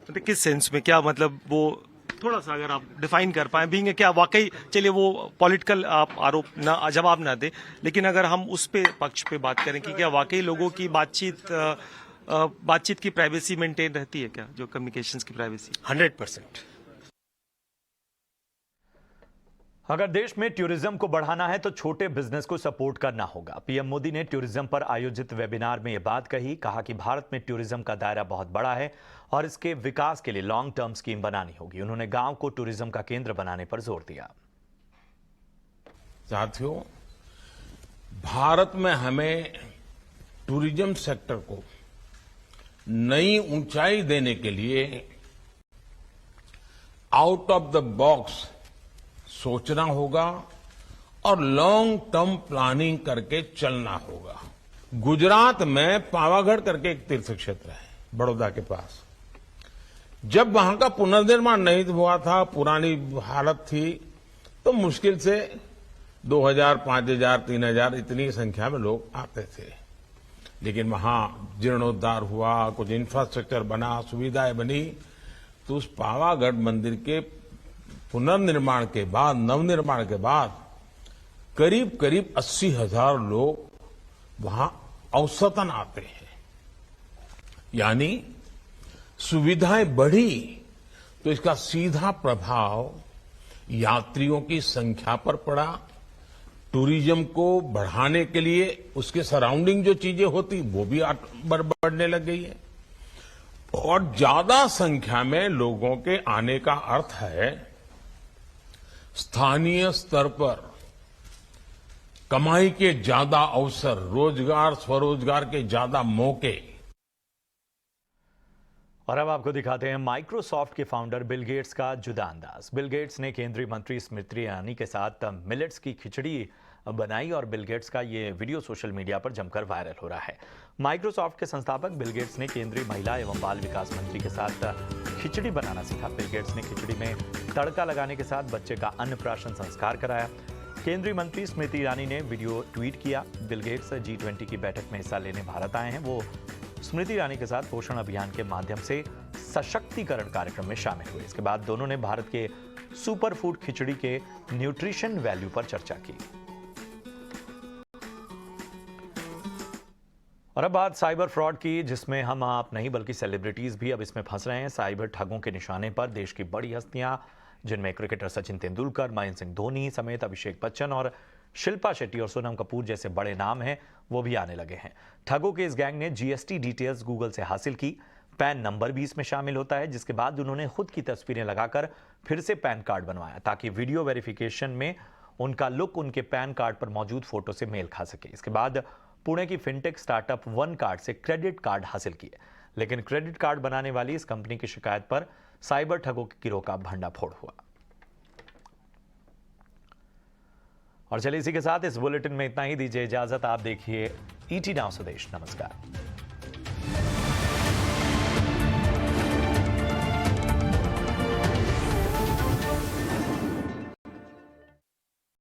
मतलब किस सेंस में, क्या मतलब वो थोड़ा सा अगर आप डिफाइन कर पाए बीइंग, क्या वाकई, चलिए वो पॉलिटिकल आप आरोप ना जवाब ना दे, लेकिन अगर हम उस पे पक्ष पे बात करें कि क्या वाकई लोगों की बातचीत की प्राइवेसी मेंटेन रहती है क्या, जो कम्युनिकेशंस की प्राइवेसी? 100%। अगर देश में टूरिज्म को बढ़ाना है तो छोटे बिजनेस को सपोर्ट करना होगा। पीएम मोदी ने टूरिज्म पर आयोजित वेबिनार में यह बात कहा कि भारत में टूरिज्म का दायरा बहुत बड़ा है और इसके विकास के लिए लॉन्ग टर्म स्कीम बनानी होगी। उन्होंने गांव को टूरिज्म का केंद्र बनाने पर जोर दिया। साथियों, भारत में हमें टूरिज्म सेक्टर को नई ऊंचाई देने के लिए आउट ऑफ द बॉक्स सोचना होगा और लॉन्ग टर्म प्लानिंग करके चलना होगा। गुजरात में पावागढ़ करके एक तीर्थ क्षेत्र है बड़ौदा के पास। जब वहां का पुनर्निर्माण नहीं हुआ था, पुरानी हालत थी, तो मुश्किल से 2000, 5000, 3000 इतनी संख्या में लोग आते थे। लेकिन वहां जीर्णोद्धार हुआ, कुछ इंफ्रास्ट्रक्चर बना, सुविधाएं बनी, तो उस पावागढ़ मंदिर के पुनर्निर्माण के बाद, नवनिर्माण के बाद करीब 80,000 लोग वहां औसतन आते हैं। यानी सुविधाएं बढ़ी तो इसका सीधा प्रभाव यात्रियों की संख्या पर पड़ा। टूरिज्म को बढ़ाने के लिए उसके सराउंडिंग जो चीजें होती वो भी बढ़ने लग गई है और ज्यादा संख्या में लोगों के आने का अर्थ है स्थानीय स्तर पर कमाई के ज्यादा अवसर, रोजगार, स्वरोजगार के ज्यादा मौके। और अब आपको दिखाते हैं माइक्रोसॉफ्ट के फाउंडर बिल गेट्स का जुदा अंदाज। बिल गेट्स ने केंद्रीय मंत्री स्मृति ईरानी के साथ मिलेट्स की खिचड़ी बनाई और बिल गेट्स का ये वीडियो सोशल मीडिया पर जमकर वायरल हो रहा है। माइक्रोसॉफ्ट के संस्थापक बिल गेट्स ने केंद्रीय महिला एवं बाल विकास मंत्री के साथ खिचड़ी बनाना सीखा। बिल गेट्स ने खिचड़ी में तड़का लगाने के साथ बच्चे का अन्नप्राशन संस्कार कराया। केंद्रीय मंत्री स्मृति ईरानी ने वीडियो ट्वीट किया। बिल गेट्स G20 की बैठक में हिस्सा लेने भारत आए हैं। वो स्मृति ईरानी के साथ पोषण अभियान के माध्यम से सशक्तिकरण कार्यक्रम में शामिल हुए। इसके बाद दोनों ने भारत के सुपर फूड खिचड़ी के न्यूट्रिशन वैल्यू पर चर्चा की। और अब बात साइबर फ्रॉड की, जिसमें हम आप नहीं बल्कि सेलिब्रिटीज भी अब इसमें फंस रहे हैं। साइबर ठगों के निशाने पर देश की बड़ी हस्तियां, जिनमें क्रिकेटर सचिन तेंदुलकर, महेंद्र सिंह धोनी समेत अभिषेक बच्चन और शिल्पा शेट्टी और सोनम कपूर जैसे बड़े नाम हैं वो भी आने लगे हैं। ठगों के इस गैंग ने जीएसटी डिटेल्स गूगल से हासिल की। पैन नंबर भी इसमें शामिल होता है, जिसके बाद उन्होंने खुद की तस्वीरें लगाकर फिर से पैन कार्ड बनवाया ताकि वीडियो वेरिफिकेशन में उनका लुक उनके पैन कार्ड पर मौजूद फोटो से मेल खा सके। इसके बाद पुणे की फिनटेक स्टार्टअप वन कार्ड से क्रेडिट कार्ड हासिल किए, लेकिन क्रेडिट कार्ड बनाने वाली इस कंपनी की शिकायत पर साइबर ठगों के गिरोह का भंडाफोड़ हुआ। और चलिए इसी के साथ इस बुलेटिन में इतना ही। दीजिए इजाजत। आप देखिए ET नाउ स्वदेश। नमस्कार।